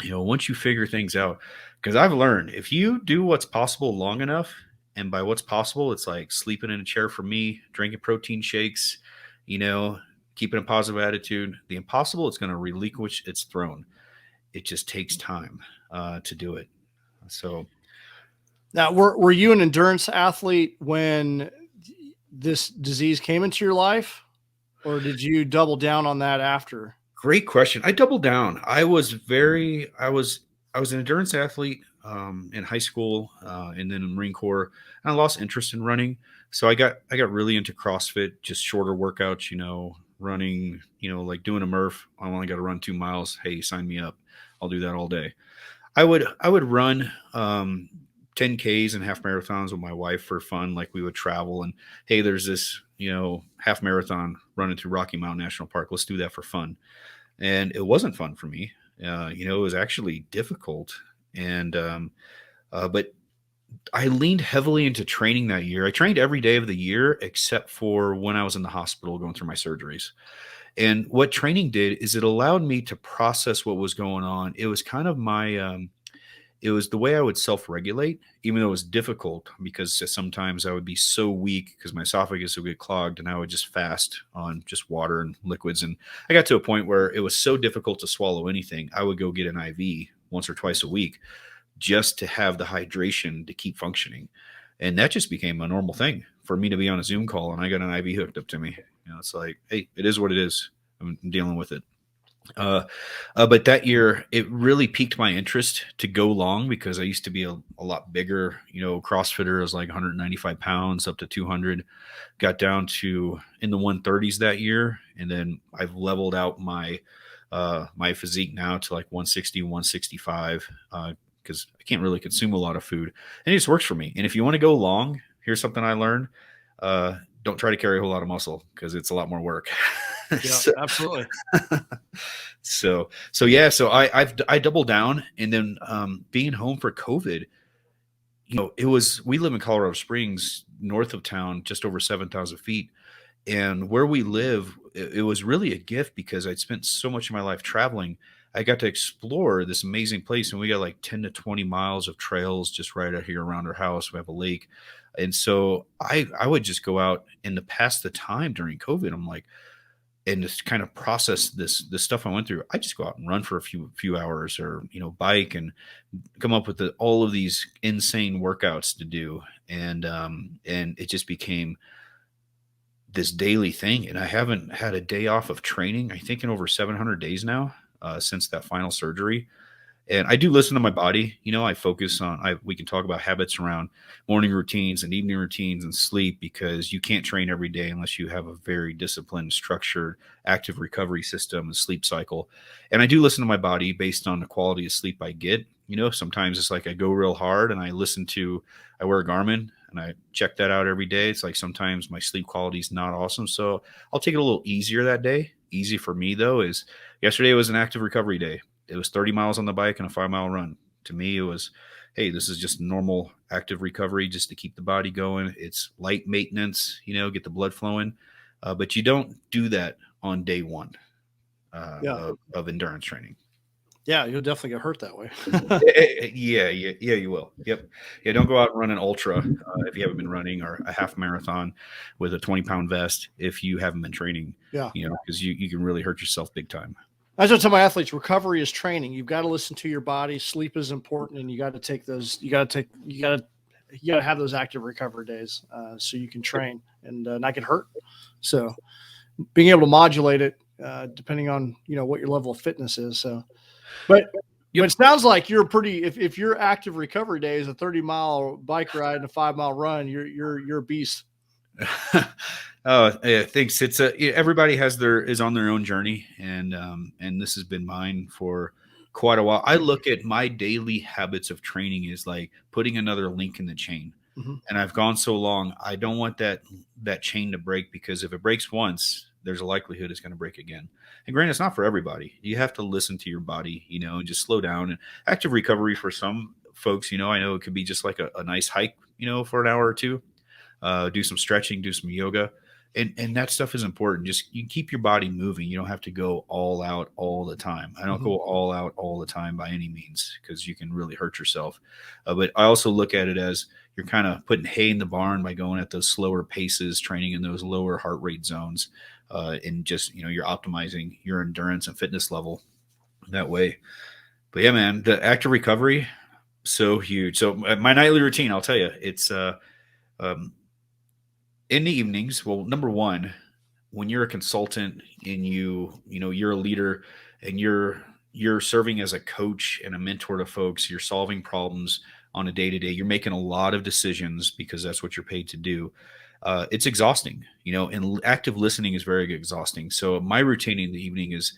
Once you figure things out, because I've learned if you do what's possible long enough, and by what's possible, it's like sleeping in a chair for me, drinking protein shakes, you know, keeping a positive attitude. The impossible, it's going to relinquish its throne. It just takes time to do it. So now, were you an endurance athlete when this disease came into your life, or did you double down on that after? great question. I doubled down. I was an endurance athlete in high school and then in the Marine Corps. And I lost interest in running, so I got really into CrossFit, just shorter workouts. Running. Like doing a Murph. I only got to run 2 miles. Hey, sign me up. I'll do that all day. I would run 10Ks and half marathons with my wife for fun. Like we would travel and hey, there's this half marathon running through Rocky Mountain National Park. Let's do that for fun. And it wasn't fun for me. It was actually difficult. And but I leaned heavily into training that year. I trained every day of the year except for when I was in the hospital going through my surgeries. And what training did is it allowed me to process what was going on. It was kind of it was the way I would self-regulate, even though it was difficult because sometimes I would be so weak because my esophagus would get clogged and I would just fast on just water and liquids. And I got to a point where it was so difficult to swallow anything. I would go get an IV once or twice a week just to have the hydration to keep functioning. And that just became a normal thing for me to be on a Zoom call and I got an IV hooked up to me. It's like, hey, it is what it is. I'm dealing with it. But that year, it really piqued my interest to go long because I used to be a lot bigger, CrossFitter. I was like 195 pounds up to 200, got down to in the 130s that year. And then I've leveled out my physique now to like 160, 165, because I can't really consume a lot of food and it just works for me. And if you want to go long, here's something I learned. Don't try to carry a whole lot of muscle because it's a lot more work. Yeah, absolutely. So yeah, so I doubled down, and then being home for COVID, we live in Colorado Springs, north of town, just over 7,000 feet, and where we live, it was really a gift because I'd spent so much of my life traveling. I got to explore this amazing place, and we got like 10 to 20 miles of trails just right out here around our house. We have a lake, and so I would just go out and to pass the time during COVID. I'm like, and just kind of process this stuff I went through. I just go out and run for a few hours, or bike, and come up with all of these insane workouts to do, and it just became this daily thing. And I haven't had a day off of training, I think, in over 700 days now, since that final surgery. And I do listen to my body. I focus on, we can talk about habits around morning routines and evening routines and sleep, because you can't train every day unless you have a very disciplined, structured, active recovery system and sleep cycle. And I do listen to my body based on the quality of sleep I get. Sometimes it's like I go real hard and I wear a Garmin and I check that out every day. It's like sometimes my sleep quality is not awesome. So I'll take it a little easier that day. Easy for me though is yesterday was an active recovery day. It was 30 miles on the bike and a 5-mile run. To me, it was, hey, this is just normal active recovery just to keep the body going. It's light maintenance, get the blood flowing. But you don't do that on day one of endurance training. Yeah, you'll definitely get hurt that way. Yeah, you will. Yep. Yeah, don't go out and run an ultra if you haven't been running, or a half marathon with a 20-pound vest if you haven't been training. Yeah. Because you can really hurt yourself big time. As I tell my athletes, recovery is training. You've got to listen to your body. Sleep is important, and you got to take those. You got to have those active recovery days so you can train and not get hurt. So, being able to modulate it depending on what your level of fitness is. So, but it sounds like you're pretty. If your active recovery day is a 30-mile bike ride and a 5-mile run, you're a beast. Oh, yeah, thanks. It's everybody is on their own journey, and this has been mine for quite a while. I look at my daily habits of training as like putting another link in the chain, Mhm. and I've gone so long. I don't want that chain to break, because if it breaks once, there's a likelihood it's going to break again. And granted, it's not for everybody. You have to listen to your body, and just slow down. And active recovery for some folks, I know it could be just like a nice hike, for an hour or two, do some stretching, do some yoga, and that stuff is important. Just you keep your body moving. You don't have to go all out all the time. I don't Mhm. go all out all the time by any means, because you can really hurt yourself. But I also look at it as you're kind of putting hay in the barn by going at those slower paces, training in those lower heart rate zones, and just you're optimizing your endurance and fitness level that way. But yeah, man, the active recovery, so huge. So my nightly routine, I'll tell you, it's um, in the evenings. Well, number one, when you're a consultant and you're a leader, and you're serving as a coach and a mentor to folks, you're solving problems on a day to day, you're making a lot of decisions because that's what you're paid to do. It's exhausting, and active listening is very exhausting. So my routine in the evening is,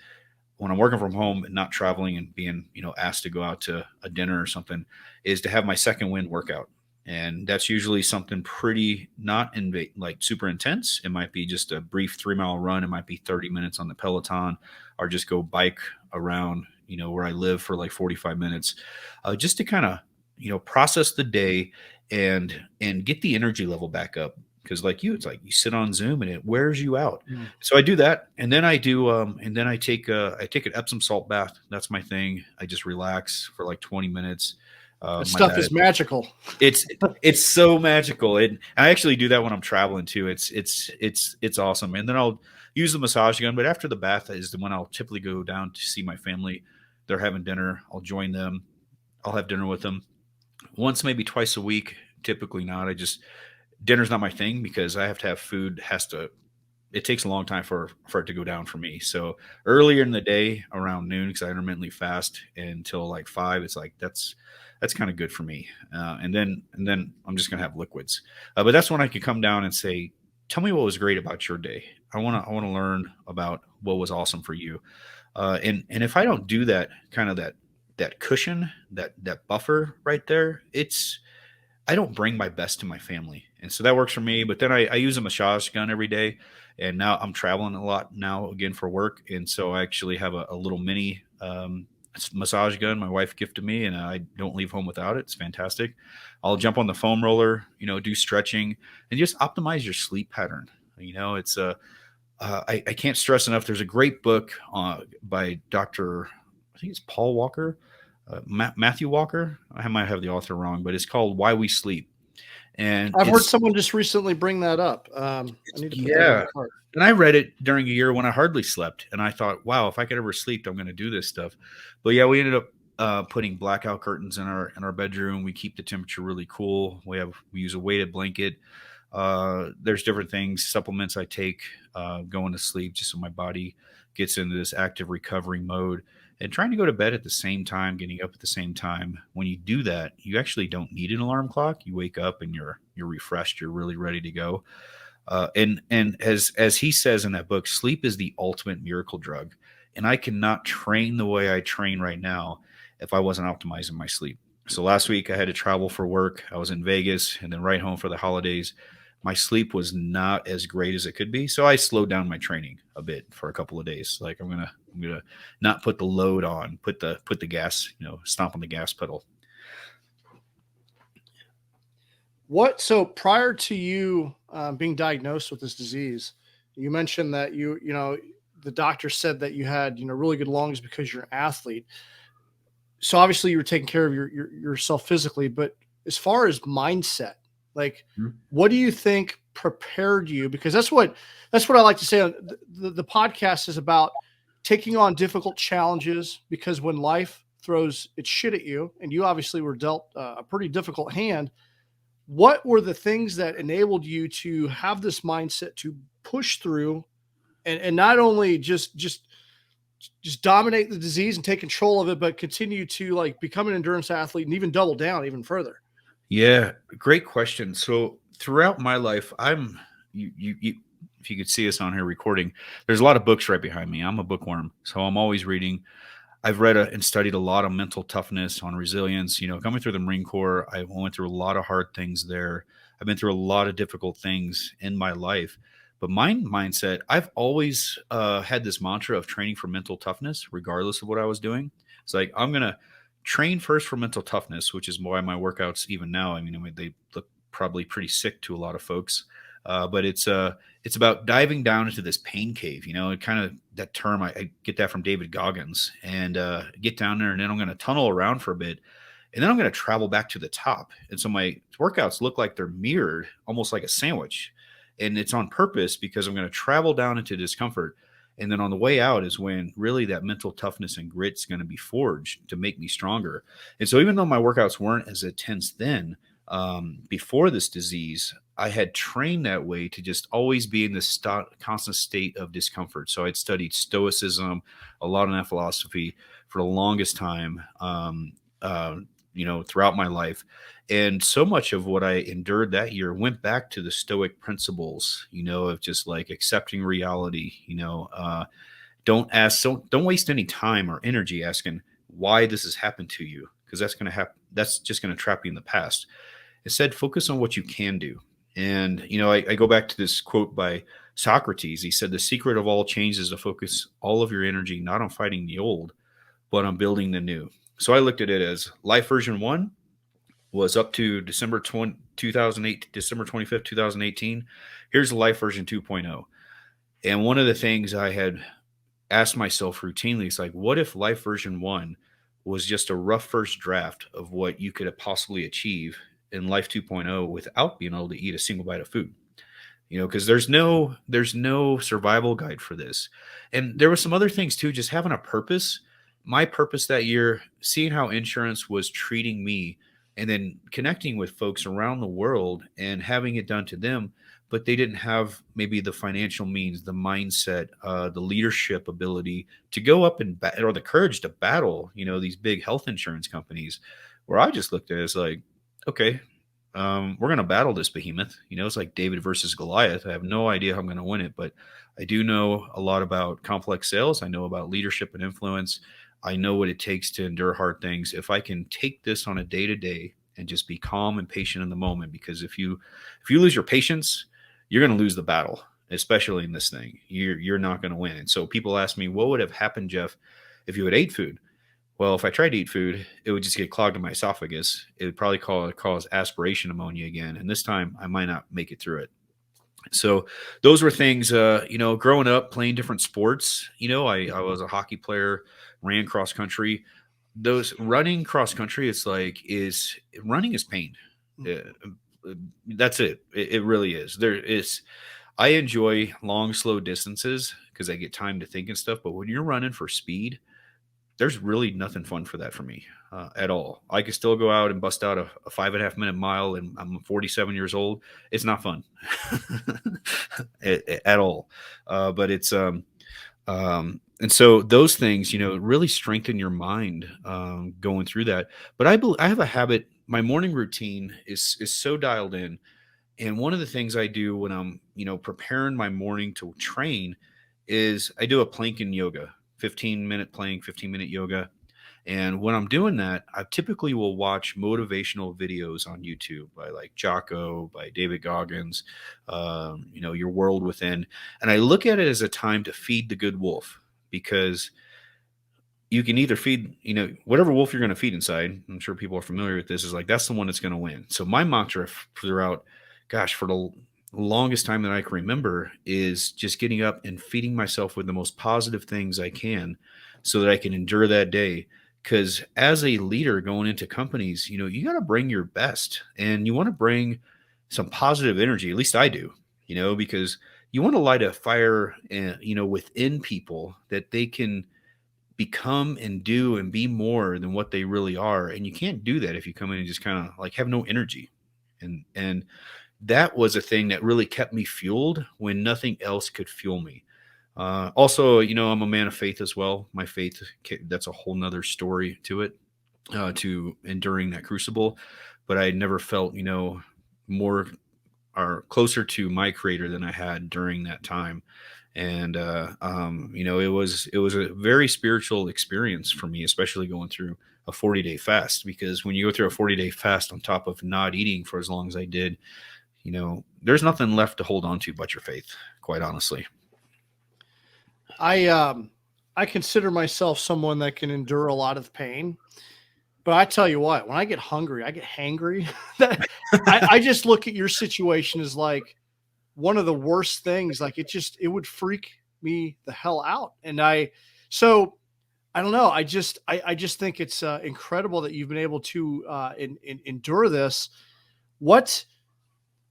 when I'm working from home and not traveling and being, asked to go out to a dinner or something, is to have my second wind workout. And that's usually something pretty not like super intense. It might be just a brief 3 mile run. It might be 30 minutes on the Peloton, or just go bike around, where I live for like 45 minutes, just to kind of, process the day and get the energy level back up. Cause like it's like you sit on Zoom and it wears you out. Mm. So I do that, and then I take an Epsom salt bath. That's my thing. I just relax for like 20 minutes. That My stuff dad, is magical. it's it's so magical, and I actually do that when I'm traveling too. It's awesome. And then I'll use the massage gun. But after the bath is the when I'll typically go down to see my family. They're having dinner. I'll join them. I'll have dinner with them once, maybe twice a week. Typically not. I just dinner's not my thing, because I have to have food. Has to It takes a long time for it to go down for me. So earlier in the day, around noon, because I intermittently fast until like 5, it's like that's kind of good for me. And then I'm just gonna have liquids. But that's when I can come down and say, "Tell me what was great about your day. I wanna learn about what was awesome for you." And if I don't do that, kind of that cushion, that buffer right there, I don't bring my best to my family. And so that works for me. But then I use a massage gun every day. And now I'm traveling a lot now again for work. And so I actually have a little mini massage gun my wife gifted me, and I don't leave home without it. It's fantastic. I'll jump on the foam roller, do stretching, and just optimize your sleep pattern. It's I can't stress enough. There's a great book by Dr. I think it's Paul Walker, Matthew Walker. I might have the author wrong, but it's called Why We Sleep. And I've heard it's someone just recently bring that up. I need to put that in my yeah. cart. And I read it during a year when I hardly slept, and I thought, wow, if I could ever sleep, I'm going to do this stuff. But yeah, we ended up putting blackout curtains in our bedroom. We keep the temperature really cool. We use a weighted blanket. There's different things, supplements I take going to sleep, just so my body gets into this active recovery mode. And trying to go to bed at the same time, getting up at the same time. When you do that, you actually don't need an alarm clock. You wake up and you're refreshed. You're really ready to go. And as he says in that book, sleep is the ultimate miracle drug. And I cannot train the way I train right now if I wasn't optimizing my sleep. So last week I had to travel for work. I was in Vegas and then right home for the holidays. My sleep was not as great as it could be. So I slowed down my training a bit for a couple of days. Like I'm gonna not put the load on, put the gas, stomp on the gas pedal. So prior to you being diagnosed with this disease, you mentioned that the doctor said that you had, really good lungs because you're an athlete. So obviously you were taking care of yourself physically, but as far as mindset, like, what do you think prepared you? Because that's what I like to say. The podcast is about taking on difficult challenges, because when life throws its shit at you, and you obviously were dealt a pretty difficult hand, what were the things that enabled you to have this mindset to push through and not only just dominate the disease and take control of it, but continue to like become an endurance athlete and even double down even further? Yeah, great question. So throughout my life, I'm you if you could see us on here recording, there's a lot of books right behind me. I'm a bookworm, so I'm always reading. I've read and studied a lot on mental toughness, on resilience. Coming through the Marine Corps, I went through a lot of hard things there. I've been through a lot of difficult things in my life. But my mindset, I've always had this mantra of training for mental toughness, regardless of what I was doing. It's like, I'm going to train first for mental toughness, which is why my workouts, even now, they look probably pretty sick to a lot of folks. But it's about diving down into this pain cave. It kind of, that term, I get that from David Goggins, and get down there, and then I'm going to tunnel around for a bit, and then I'm going to travel back to the top. And so my workouts look like they're mirrored, almost like a sandwich. And it's on purpose because I'm going to travel down into discomfort. And then on the way out is when really that mental toughness and grit is going to be forged to make me stronger. And so even though my workouts weren't as intense then, before this disease, I had trained that way to just always be in this constant state of discomfort. So I'd studied Stoicism, a lot of that philosophy for the longest time, throughout my life. And so much of what I endured that year went back to the Stoic principles, of just like accepting reality. Don't waste any time or energy asking why this has happened to you, because that's going to happen. That's just going to trap you in the past. Instead, focus on what you can do. And, I go back to this quote by Socrates. He said, the secret of all change is to focus all of your energy, not on fighting the old, but on building the new. So I looked at it as life version 1 was up to December 2008, December 25th, 2018. Here's life version 2.0. And one of the things I had asked myself routinely is like, what if life version 1 was just a rough first draft of what you could possibly achieve in life 2.0 without being able to eat a single bite of food? Because there's no survival guide for this. And there were some other things too, just having a purpose. My purpose that year, seeing how insurance was treating me, and then connecting with folks around the world and having it done to them, but they didn't have maybe the financial means, the mindset, the leadership ability to go up and or the courage to battle, these big health insurance companies, where I just looked at it as like, okay, we're going to battle this behemoth. It's like David versus Goliath. I have no idea how I'm going to win it, but I do know a lot about complex sales. I know about leadership and influence. I know what it takes to endure hard things. If I can take this on a day to day and just be calm and patient in the moment, because if you lose your patience, you're going to lose the battle, especially in this thing. You're not going to win. And so people ask me, what would have happened, Jeff, if you had ate food? Well, if I tried to eat food, it would just get clogged in my esophagus. It would probably cause aspiration pneumonia again. And this time I might not make it through it. So those were things, growing up playing different sports. I was a hockey player, ran cross country. Those running cross country, running is pain. That's it. It really is. I enjoy long, slow distances because I get time to think and stuff. But when you're running for speed, there's really nothing fun for that for me at all. I could still go out and bust out a 5.5 minute mile, and I'm 47 years old. It's not fun at all. But it's, and so those things, really strengthen your mind going through that. But I have a habit. My morning routine is so dialed in. And one of the things I do when I'm, preparing my morning to train is I do a plank and yoga, 15-minute plank, 15-minute yoga. And when I'm doing that, I typically will watch motivational videos on YouTube by like Jocko, by David Goggins, Your World Within. And I look at it as a time to feed the good wolf, because you can either feed, whatever wolf you're going to feed inside. I'm sure people are familiar with this, is like, that's the one that's going to win. So my mantra throughout, for the longest time that I can remember, is just getting up and feeding myself with the most positive things I can so that I can endure that day. Because as a leader going into companies, you got to bring your best, and you want to bring some positive energy. At least I do, because you want to light a fire, within people, that they can become and do and be more than what they really are. And you can't do that if you come in and just kind of like have no energy. And that was a thing that really kept me fueled when nothing else could fuel me. Also, I'm a man of faith as well. My faith, that's a whole nother story to it, to enduring that crucible. But I never felt, more are closer to my creator than I had during that time. And it was a very spiritual experience for me, especially going through a 40-day fast, because when you go through a 40-day fast on top of not eating for as long as I did, there's nothing left to hold on to but your faith, quite honestly. I I consider myself someone that can endure a lot of pain, but I tell you what, when I get hungry, I get hangry. That I just look at your situation as like one of the worst things. Like it would freak me the hell out. And so I don't know. I just think it's incredible that you've been able to endure this. What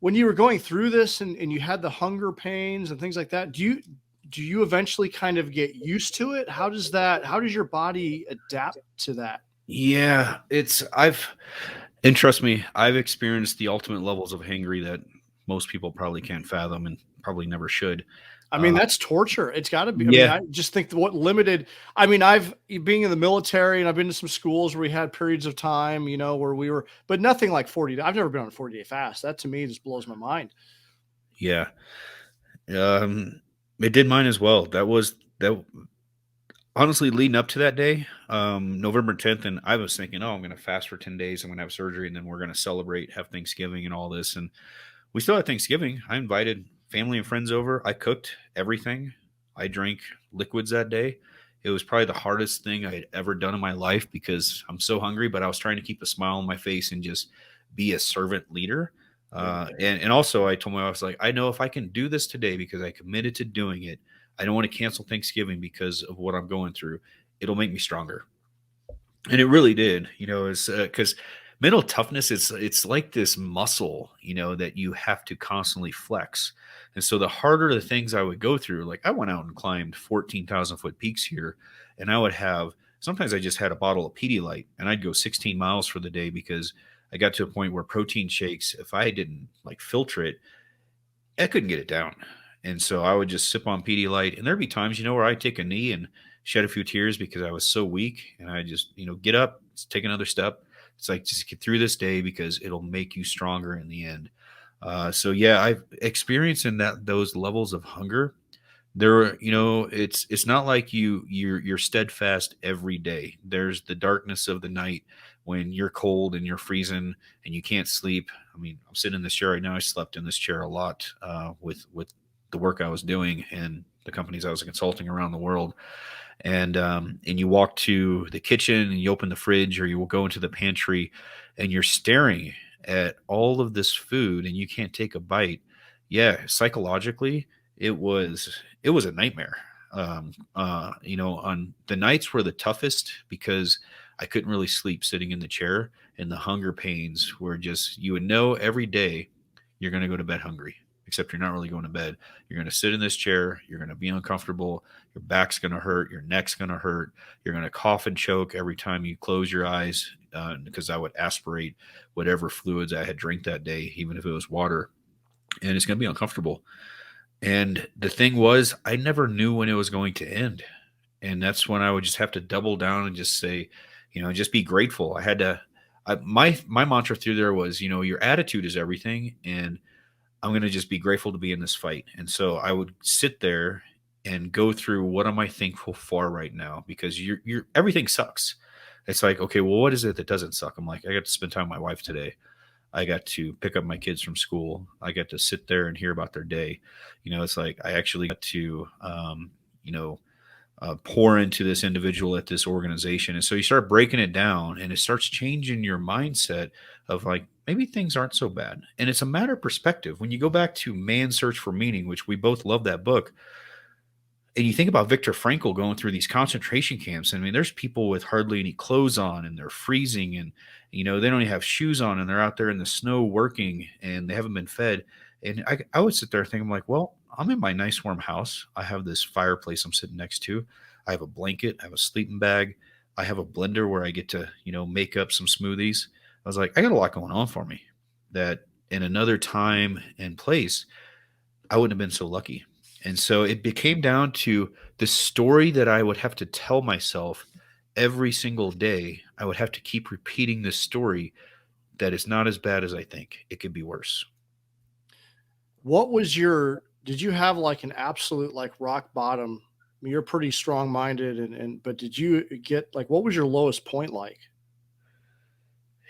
when you were going through this and you had the hunger pains and things like that, do you eventually kind of get used to it? How does your body adapt to that? Yeah, and trust me, I've experienced the ultimate levels of hangry that most people probably can't fathom and probably never should. I mean, Uh, that's torture. It's got to be. I mean, yeah, I just think that what limited. I mean, I've being in the military and I've been to some schools where we had periods of time, where we were, but nothing like 40. I've never been on a 40-day fast. That to me just blows my mind. yeah. Um, it did mine as well. That honestly leading up to that day, November 10th, and I was thinking, oh, I'm going to fast for 10 days. I'm going to have surgery, and then we're going to celebrate, have Thanksgiving, and all this. And we still had Thanksgiving. I invited family and friends over. I cooked everything. I drank liquids that day. It was probably the hardest thing I had ever done in my life because I'm so hungry, but I was trying to keep a smile on my face and just be a servant leader. And also, I told my wife, I was like, I know if I can do this today because I committed to doing it, I don't want to cancel Thanksgiving because of what I'm going through. It'll make me stronger. And it really did, is because mental toughness, it's like this muscle, that you have to constantly flex. And so the harder the things I would go through, like I went out and climbed 14,000-foot peaks here, and I would have sometimes I just had a bottle of Pedialyte and I'd go 16 miles for the day because I got to a point where protein shakes, if I didn't like filter it, I couldn't get it down. And so I would just sip on Pedialyte. And there'd be times, where I'd take a knee and shed a few tears because I was so weak. And I just, get up, take another step. It's like, just get through this day because it'll make you stronger in the end. So yeah, I've experienced in those levels of hunger. It's not like you're steadfast every day. There's the darkness of the night when you're cold and you're freezing and you can't sleep. I mean, I'm sitting in this chair right now. I slept in this chair a lot with the work I was doing and the companies I was consulting around the world. And you walk to the kitchen and you open the fridge or you will go into the pantry and you're staring at all of this food and you can't take a bite. Yeah, psychologically, it was a nightmare. On the nights were the toughest because I couldn't really sleep sitting in the chair, and the hunger pains were just, you would know every day you're going to go to bed hungry, except you're not really going to bed. You're going to sit in this chair, you're going to be uncomfortable, your back's going to hurt, your neck's going to hurt, you're going to cough and choke every time you close your eyes, because I would aspirate whatever fluids I had drank that day, even if it was water, and it's going to be uncomfortable. And the thing was, I never knew when it was going to end. And that's when I would just have to double down and just say, just be grateful. My mantra through there was, your attitude is everything. And I'm going to just be grateful to be in this fight. And so I would sit there and go through what am I thankful for right now? Because you're everything sucks. It's like, okay, well, what is it that doesn't suck? I'm like, I got to spend time with my wife today. I got to pick up my kids from school. I got to sit there and hear about their day. It's like I actually got to, pour into this individual at this organization. And so you start breaking it down and it starts changing your mindset of like, maybe things aren't so bad. And it's a matter of perspective. When you go back to Man's Search for Meaning, which we both love that book, and you think about Viktor Frankl going through these concentration camps. I mean, there's people with hardly any clothes on and they're freezing and, they don't even have shoes on and they're out there in the snow working and they haven't been fed. And I would sit there thinking, I'm like, well, I'm in my nice warm house. I have this fireplace I'm sitting next to. I have a blanket. I have a sleeping bag. I have a blender where I get to, make up some smoothies. I was like, I got a lot going on for me that in another time and place, I wouldn't have been so lucky. And so it became down to the story that I would have to tell myself every single day. I would have to keep repeating this story that it's not as bad as I think. It could be worse. What was your did you have like an absolute like rock bottom? I mean, you're pretty strong minded and but did you get like what was your lowest point like?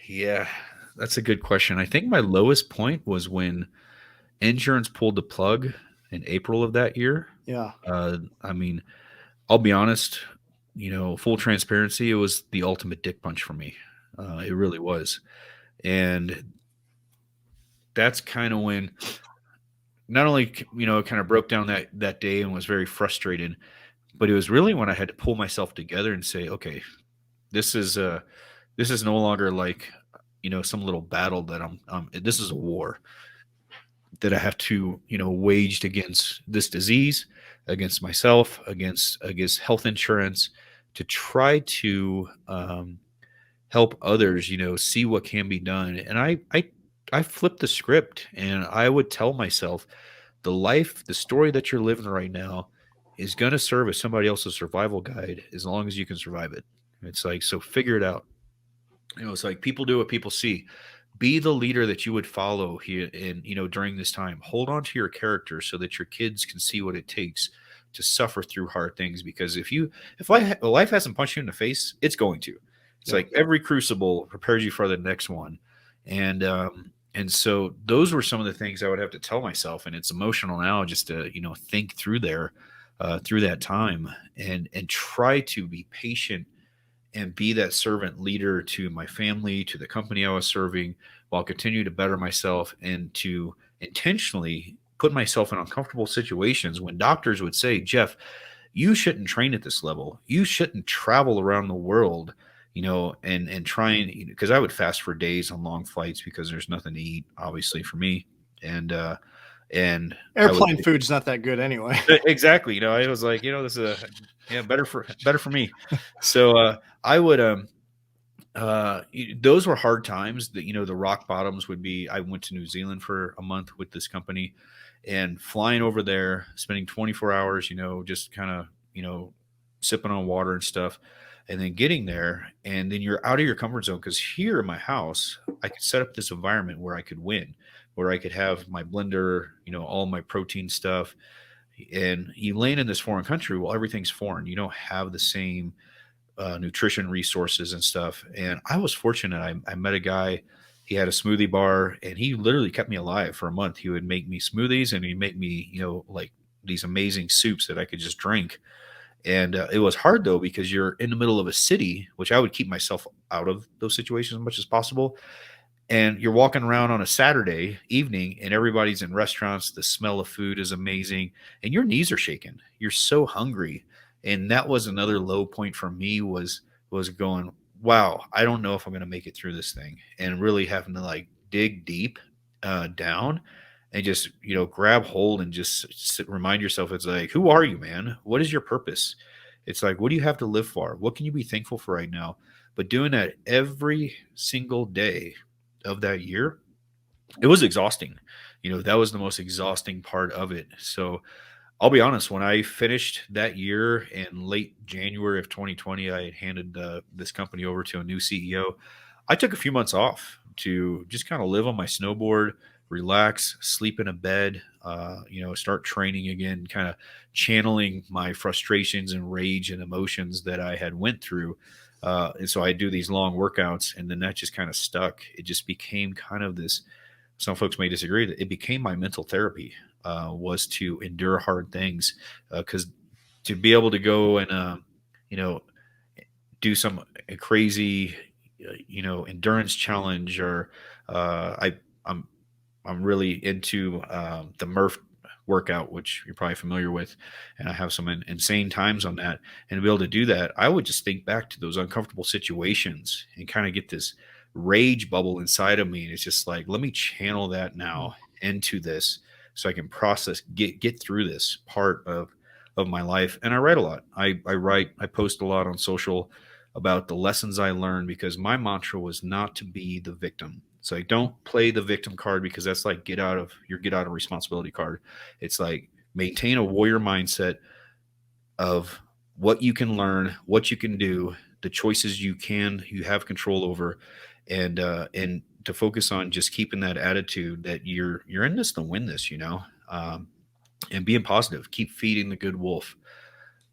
Yeah, that's a good question. I think my lowest point was when insurance pulled the plug in April of that year. Yeah. I mean, I'll be honest, full transparency, it was the ultimate dick punch for me. It really was. And that's kind of when not only, it kind of broke down that day and was very frustrated, but it was really when I had to pull myself together and say, okay, this is this is no longer like, some little battle that this is a war that I have to, waged against this disease, against myself, against health insurance, to try to help others, see what can be done. And I flipped the script, and I would tell myself, the story that you're living right now is going to serve as somebody else's survival guide as long as you can survive it. It's like, so figure it out. It's like people do what people see. Be the leader that you would follow here in, during this time. Hold on to your character so that your kids can see what it takes to suffer through hard things. Because if life hasn't punched you in the face, it's going to. It's Yeah. like every crucible prepares you for the next one. And so those were some of the things I would have to tell myself. And it's emotional now just to, think through that time and try to be patient and be that servant leader to my family, to the company I was serving, while continuing to better myself and to intentionally put myself in uncomfortable situations when doctors would say, Jeff, you shouldn't train at this level. You shouldn't travel around the world, and try and, because I would fast for days on long flights because there's nothing to eat, obviously, for me. And I would Airplane food's not that good anyway. exactly, I was like, this is better for me. So I would those were hard times. That, the rock bottoms would be, I went to New Zealand for a month with this company, and flying over there, spending 24 hours, just kind of, sipping on water and stuff, and then getting there, and then you're out of your comfort zone. Because here in my house, I could set up this environment where I could win, where I could have my blender, all my protein stuff. And you land in this foreign country, well, everything's foreign. You don't have the same nutrition resources and stuff. And I was fortunate. I met a guy. He had a smoothie bar, and he literally kept me alive for a month. He would make me smoothies, and he'd make me, like these amazing soups that I could just drink. And it was hard though, because you're in the middle of a city, which I would keep myself out of those situations as much as possible. And you're walking around on a Saturday evening, and everybody's in restaurants. The smell of food is amazing, and your knees are shaking. You're so hungry. And that was another low point for me, was going, wow, I don't know if I'm going to make it through this thing, and really having to like dig deep down and just, grab hold and just remind yourself, it's like, who are you, man? What is your purpose? It's like, what do you have to live for? What can you be thankful for right now? But doing that every single day of that year, it was exhausting. That was the most exhausting part of it. So I'll be honest, when I finished that year in late January of 2020, I had handed this company over to a new CEO. I took a few months off to just kind of live on my snowboard, relax, sleep in a bed, start training again, kind of channeling my frustrations and rage and emotions that I had went through. And so I do these long workouts, and then that just kind of stuck. It just became kind of this. Some folks may disagree that it became my mental therapy, was to endure hard things, because to be able to go and you know do some crazy endurance challenge, or I'm I'm really into the Murph workout, which you're probably familiar with, and I have some insane times on that. And to be able to do that, I would just think back to those uncomfortable situations and kind of get this rage bubble inside of me, and it's just like, let me channel that now into this, so I can process, get through this part of my life. And I write a lot. I post a lot on social about the lessons I learned, because my mantra was not to be the victim. So I don't play the victim card, because that's like get out of responsibility card. It's like maintain a warrior mindset of what you can learn, what you can do, the choices you have control over, and to focus on just keeping that attitude that you're in this to win this, and being positive, keep feeding the good wolf.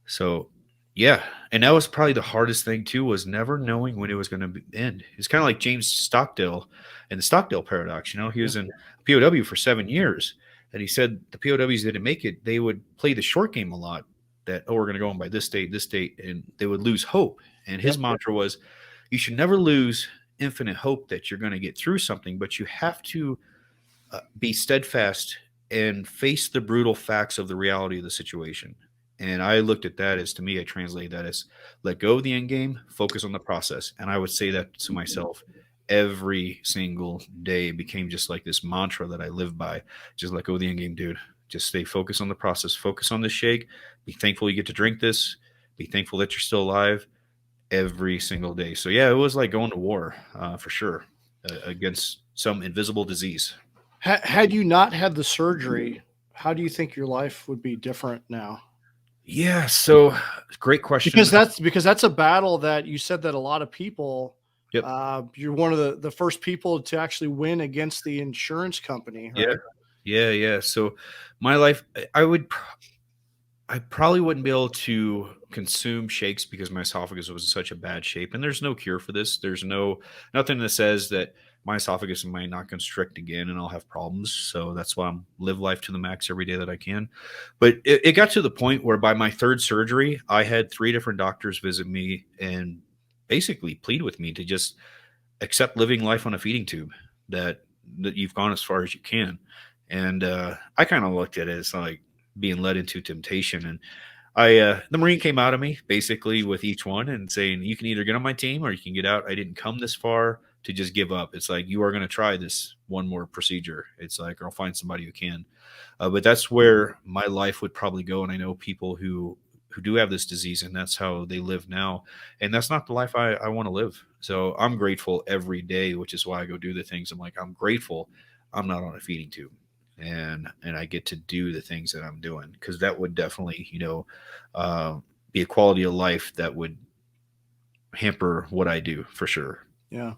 So, yeah, and that was probably the hardest thing too, was never knowing when it was going to end. It's kind of like James Stockdale and the Stockdale paradox. He Yeah. was in POW for 7 years, and he said the POWs didn't make it. They would play the short game a lot. That, oh, we're going to go on by this date, and they would lose hope. And his Yep. mantra was, you should never lose infinite hope that you're going to get through something, but you have to be steadfast and face the brutal facts of the reality of the situation. And I looked at that as, to me, I translated that as let go of the end game, focus on the process. And I would say that to myself every single day. It became just like this mantra that I live by. Just let go of the end game, dude. Just stay focused on the process, focus on the shake. Be thankful you get to drink this. Be thankful that you're still alive every single day. So, yeah, it was like going to war for sure against some invisible disease. Had you not had the surgery, how do you think your life would be different now? Yeah, so great question. Because that's a battle that you said that a lot of people. Yep. You're one of the first people to actually win against the insurance company, Yeah. right? Yeah. So my life, I probably wouldn't be able to consume shakes because my esophagus was in such a bad shape. And there's no cure for this. There's nothing that says that my esophagus might not constrict again and I'll have problems. So that's why I'm live life to the max every day that I can. But it got to the point where by my third surgery, I had 3 different doctors visit me and basically plead with me to just accept living life on a feeding tube, that you've gone as far as you can. And I kind of looked at it as like being led into temptation. And the Marine came out of me basically with each one and saying, you can either get on my team or you can get out. I didn't come this far to just give up. It's like, you are going to try this one more procedure. It's like, or I'll find somebody who can. But that's where my life would probably go. And I know people who do have this disease and that's how they live now. And that's not the life I want to live. So I'm grateful every day, which is why I go do the things. I'm like, I'm grateful I'm not on a feeding tube and I get to do the things that I'm doing, because that would definitely, uh, be a quality of life that would hamper what I do for sure. Yeah.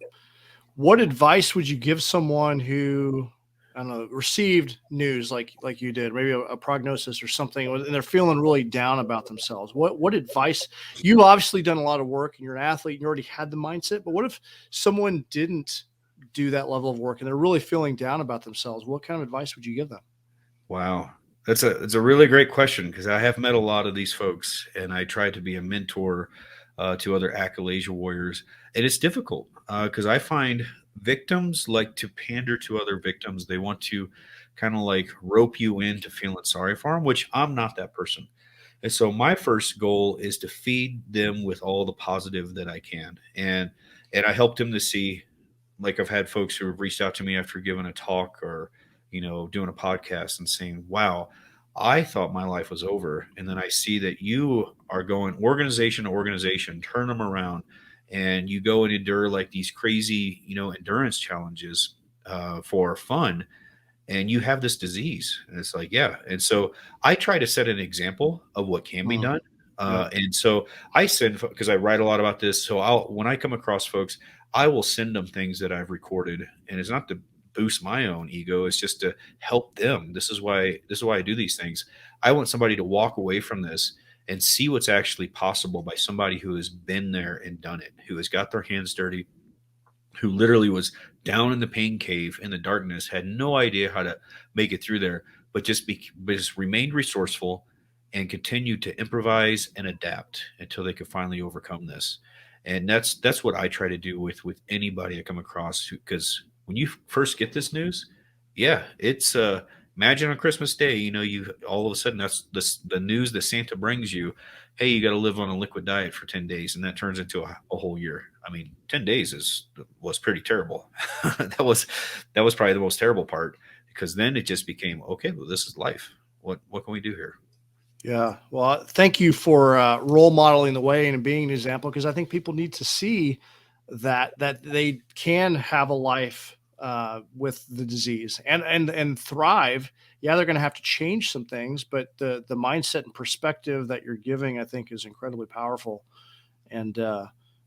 What advice would you give someone who, I don't know, received news like you did, maybe a prognosis or something, and they're feeling really down about themselves? What advice? You obviously done a lot of work, and you're an athlete, and you already had the mindset. But what if someone didn't do that level of work and they're really feeling down about themselves? What kind of advice would you give them? Wow. It's a really great question, because I have met a lot of these folks and I try to be a mentor to other achalasia warriors. And it's difficult because I find victims like to pander to other victims. They want to kind of like rope you into feeling sorry for them, which I'm not that person. And so my first goal is to feed them with all the positive that I can. And I help them to see, like I've had folks who have reached out to me after giving a talk or, doing a podcast and saying, wow, I thought my life was over. And then I see that you are going organization to organization, turn them around, and you go and endure like these crazy, endurance challenges for fun, and you have this disease. And it's like, yeah. And so I try to set an example of what can be Mm, done. yep. And so I send, because I write a lot about this. So when I come across folks, I will send them things that I've recorded, and it's not to boost my own ego. It's just to help them. This is why I do these things. I want somebody to walk away from this and see what's actually possible by somebody who has been there and done it, who has got their hands dirty, who literally was down in the pain cave in the darkness, had no idea how to make it through there, but just remained resourceful and continued to improvise and adapt until they could finally overcome this. And that's what I try to do with anybody I come across, because when you first get this news, yeah, it's imagine on Christmas Day, you all of a sudden that's the news that Santa brings you. Hey, you got to live on a liquid diet for 10 days, and that turns into a whole year. I mean, 10 days was pretty terrible. That was probably the most terrible part, because then it just became, okay, well, this is life. What can we do here? Yeah. Well, thank you for role modeling the way and being an example, because I think people need to see that they can have a life with the disease and thrive. Yeah, they're going to have to change some things, but the mindset and perspective that you're giving, I think, is incredibly powerful. And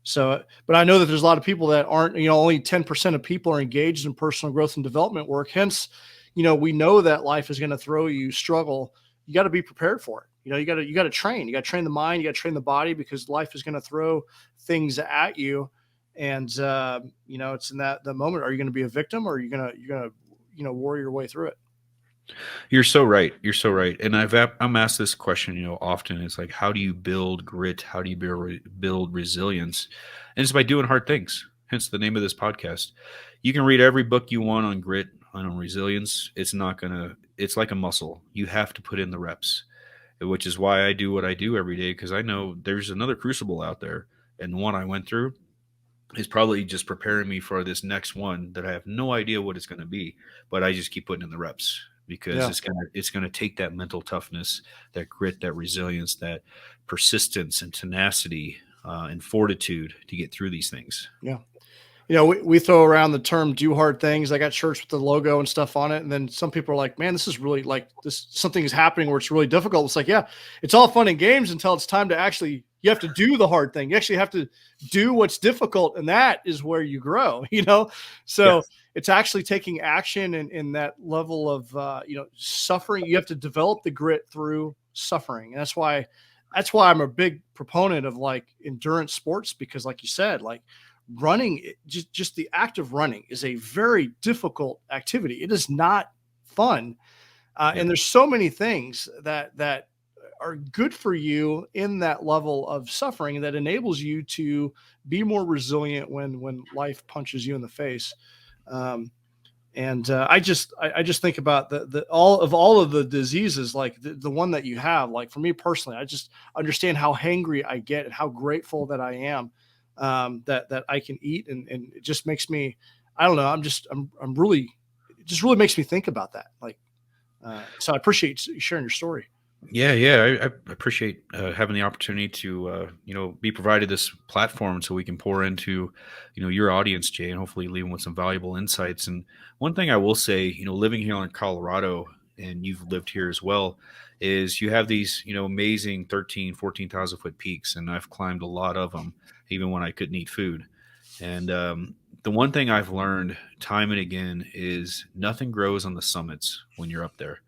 So, but I know that there's a lot of people that aren't, only 10% of people are engaged in personal growth and development work. Hence, we know that life is going to throw you struggle. You got to be prepared for it. You got to train. You got to train the mind. You got to train the body, because life is going to throw things at you. And it's in the moment. Are you going to be a victim, or are you gonna worry your way through it? You're so right. You're so right. And I'm asked this question, often. It's like, how do you build grit? How do you build resilience? And it's by doing hard things. Hence the name of this podcast. You can read every book you want on grit, on resilience. It's not gonna. It's like a muscle. You have to put in the reps, which is why I do what I do every day, because I know there's another crucible out there, and the one I went through is probably just preparing me for this next one that I have no idea what it's going to be, but I just keep putting in the reps, because Yeah. it's going to take that mental toughness, that grit, that resilience, that persistence and tenacity, and fortitude to get through these things. Yeah. We throw around the term "do hard things." I got shirts with the logo and stuff on it. And then some people are like, man, this is really like this, something is happening where it's really difficult. It's like, yeah, it's all fun and games until it's time to you have to do the hard thing. You actually have to do what's difficult. And that is where you grow, Yeah. So it's actually taking action in that level of, suffering. You have to develop the grit through suffering. And that's why I'm a big proponent of like endurance sports, because like you said, like, running, just the act of running is a very difficult activity. It is not fun. Yep. And there's so many things that are good for you in that level of suffering that enables you to be more resilient when life punches you in the face. Um, and I just think about the all of the diseases, like the one that you have. Like for me personally, I just understand how hangry I get and how grateful that I am, that I can eat, and it just makes me, I don't know, I'm really, it just really makes me think about that. Like, so I appreciate you sharing your story. Yeah, yeah, I appreciate having the opportunity to, be provided this platform so we can pour into, your audience, Jay, and hopefully leave them with some valuable insights. And one thing I will say, living here in Colorado, and you've lived here as well, is you have these, amazing 13, 14,000 foot peaks, and I've climbed a lot of them, even when I couldn't eat food. And the one thing I've learned time and again is nothing grows on the summits when you're up there.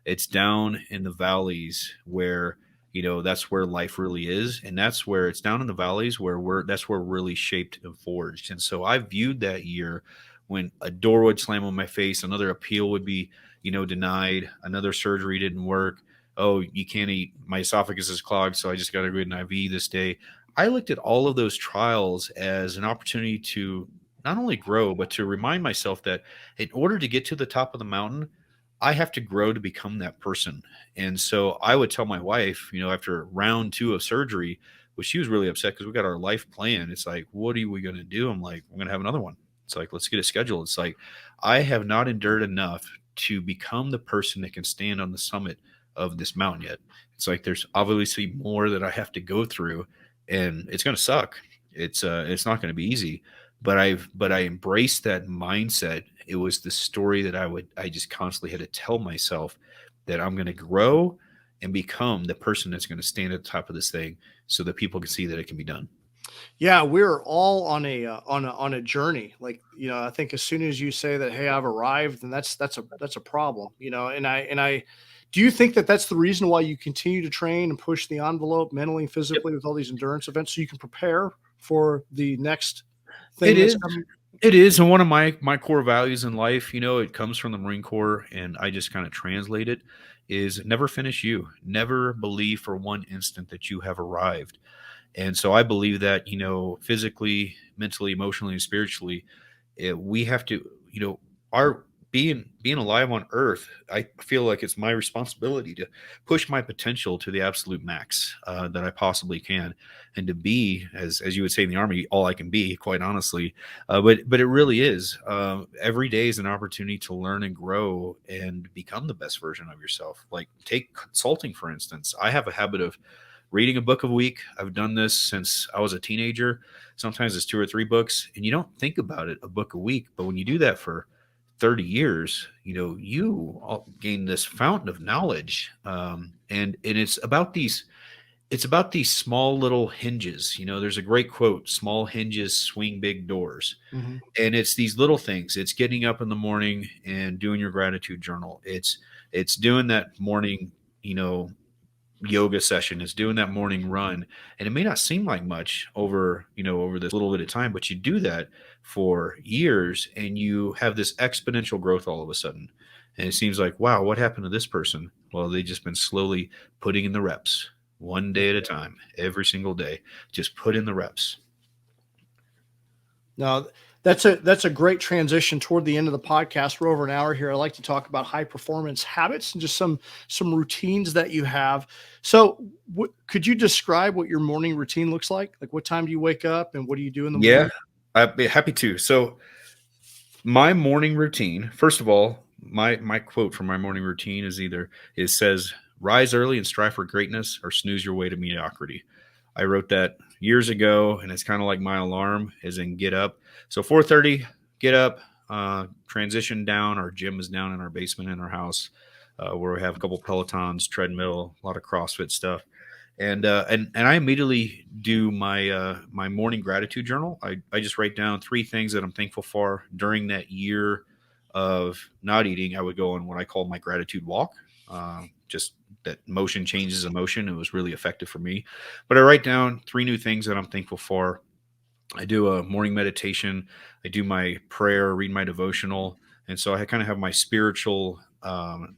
It's down in the valleys where, that's where life really is. And that's where it's down in the valleys where that's where we're really shaped and forged. And so I viewed that year when a door would slam on my face, another appeal would be, denied, another surgery didn't work. Oh, you can't eat. My esophagus is clogged. So I just got to get an IV this day. I looked at all of those trials as an opportunity to not only grow, but to remind myself that in order to get to the top of the mountain, I have to grow to become that person. And so I would tell my wife, after round two of surgery, which she was really upset because we got our life plan. It's like, what are we going to do? I'm like, we're going to have another one. It's like, let's get it scheduled. It's like, I have not endured enough to become the person that can stand on the summit of this mountain yet. It's like, there's obviously more that I have to go through, and it's going to suck. It's not going to be easy, but I embraced that mindset. It was the story that I just constantly had to tell myself that I'm going to grow and become the person that's going to stand at the top of this thing so that people can see that it can be done. Yeah, we're all on a journey. Like, I think as soon as you say that, hey, I've arrived, then that's a problem. And I do you think that that's the reason why you continue to train and push the envelope mentally and Yep. physically with all these endurance events, so you can prepare for the next It thing that's is. coming? It is. And one of my core values in life, it comes from the Marine Corps, and I just kind of translate it, is never finish you. Never believe for one instant that you have arrived. And so I believe that, physically, mentally, emotionally, and spiritually, we have to, our being alive on Earth. I feel like it's my responsibility to push my potential to the absolute max that I possibly can, and to be, as you would say in the Army, all I can be. Quite honestly, but it really is. Every day is an opportunity to learn and grow and become the best version of yourself. Like, take consulting for instance. I have a habit of reading a book a week. I've done this since I was a teenager. Sometimes it's two or three books, and you don't think about it, a book a week. But when you do that for 30 years, you gain this fountain of knowledge. And it's about these. it's about these small little hinges. There's a great quote, small hinges swing big doors. Mhm. And it's these little things. It's getting up in the morning and doing your gratitude journal. It's doing that morning, yoga session. It's doing that morning run. And it may not seem like much over this little bit of time, but you do that for years and you have this exponential growth all of a sudden. And it seems like, wow, what happened to this person? Well, they just been slowly putting in the reps, one day at a time, every single day. Just put in the reps. Now, that's a great transition toward the end of the podcast. We're over an hour here. I like to talk about high performance habits and just some routines that you have. So, could you describe what your morning routine looks like? Like, what time do you wake up, and what do you do in the Yeah, morning? I'd be happy to. So my morning routine, first of all, my quote from my morning routine says rise early and strive for greatness or snooze your way to mediocrity. I wrote that years ago and it's kind of like my alarm is in get up. So 4:30, get up, transition down. Our gym is down in our basement in our house, where we have a couple Pelotons, treadmill, a lot of CrossFit stuff. And I immediately do my morning gratitude journal. I just write down 3 things that I'm thankful for during that year of not eating. I would go on what I call my gratitude walk. Just that motion changes emotion. It was really effective for me. But I write down 3 new things that I'm thankful for. I do a morning meditation. I do my prayer, read my devotional. And so I kind of have my spiritual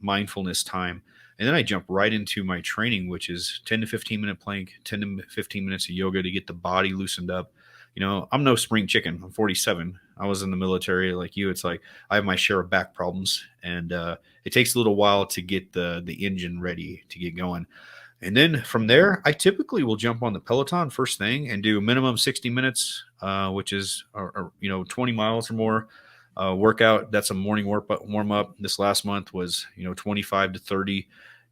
mindfulness time. And then I jump right into my training, which is 10 to 15-minute plank, 10 to 15 minutes of yoga to get the body loosened up. I'm no spring chicken. I'm 47. I was in the military like you. It's like I have my share of back problems. And it takes a little while to get the engine ready to get going. And then from there, I typically will jump on the Peloton first thing and do minimum 60 minutes, which is 20 miles or more workout. That's a morning warm up. This last month was 25 to 30,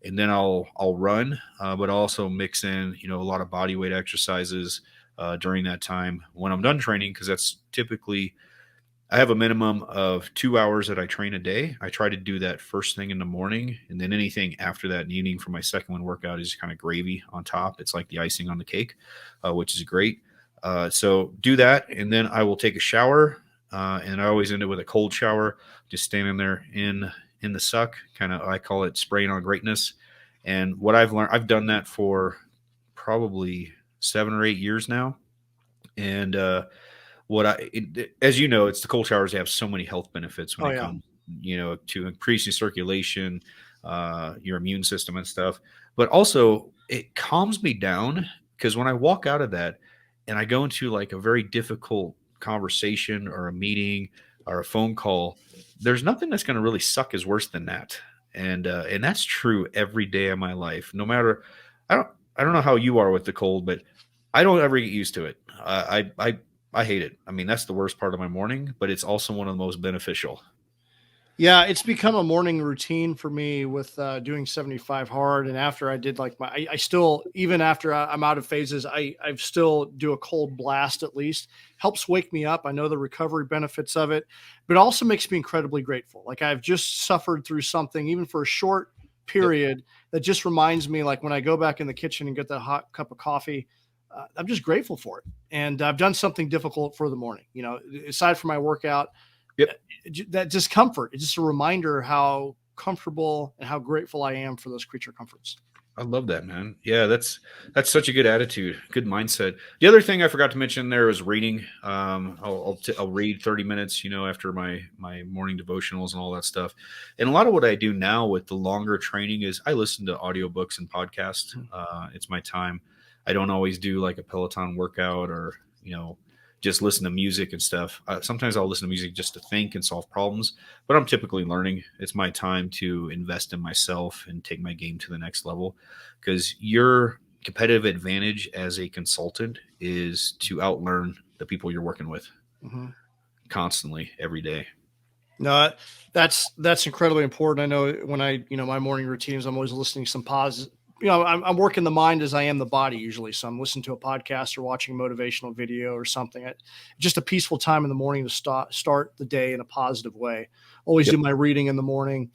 and then I'll run, but also mix in a lot of body weight exercises during that time when I'm done training, because that's typically I have a minimum of 2 hours that I train a day. I try to do that first thing in the morning, and then anything after that in the evening for my second one workout is kind of gravy on top. It's like the icing on the cake, which is great. So do that, and then I will take a shower, and I always end it with a cold shower, just standing there in the suck. Kind of, I call it spraying on greatness. And what I've learned, I've done that for probably 7 or 8 years now, and as you know, it's the cold showers have so many health benefits when Oh it yeah. comes, to increasing circulation, your immune system and stuff. But also, it calms me down because when I walk out of that and I go into like a very difficult conversation or a meeting or a phone call, there's nothing that's going to really suck as worse than that. And that's true every day of my life. No matter, I don't I don't know how you are with the cold, but I don't ever get used to it. I hate it. I mean, that's the worst part of my morning, but it's also one of the most beneficial. Yeah, it's become a morning routine for me with doing 75 hard. And after I did like I still, even after I'm out of phases, I still do a cold blast at least. Helps wake me up. I know the recovery benefits of it, but it also makes me incredibly grateful. Like I've just suffered through something, even for a short Yep. period, that just reminds me, like when I go back in the kitchen and get that hot cup of coffee, I'm just grateful for it. And I've done something difficult for the morning, aside from my workout, Yep. that discomfort. It's just a reminder how comfortable and how grateful I am for those creature comforts. I love that, man. Yeah, that's such a good attitude, good mindset. The other thing I forgot to mention there was reading. I'll read 30 minutes, after my morning devotionals and all that stuff. And a lot of what I do now with the longer training is I listen to audiobooks and podcasts. It's my time. I don't always do like a Peloton workout or just listen to music and stuff. Sometimes I'll listen to music just to think and solve problems, but I'm typically learning. It's my time to invest in myself and take my game to the next level, because your competitive advantage as a consultant is to outlearn the people you're working with Mhm. constantly every day. No, that's incredibly important. I know when my morning routines, I'm always listening to some positive. I'm working the mind as I am the body usually. So I'm listening to a podcast or watching a motivational video or something. Just a peaceful time in the morning to start the day in a positive way. Always Yep. do my reading in the morning.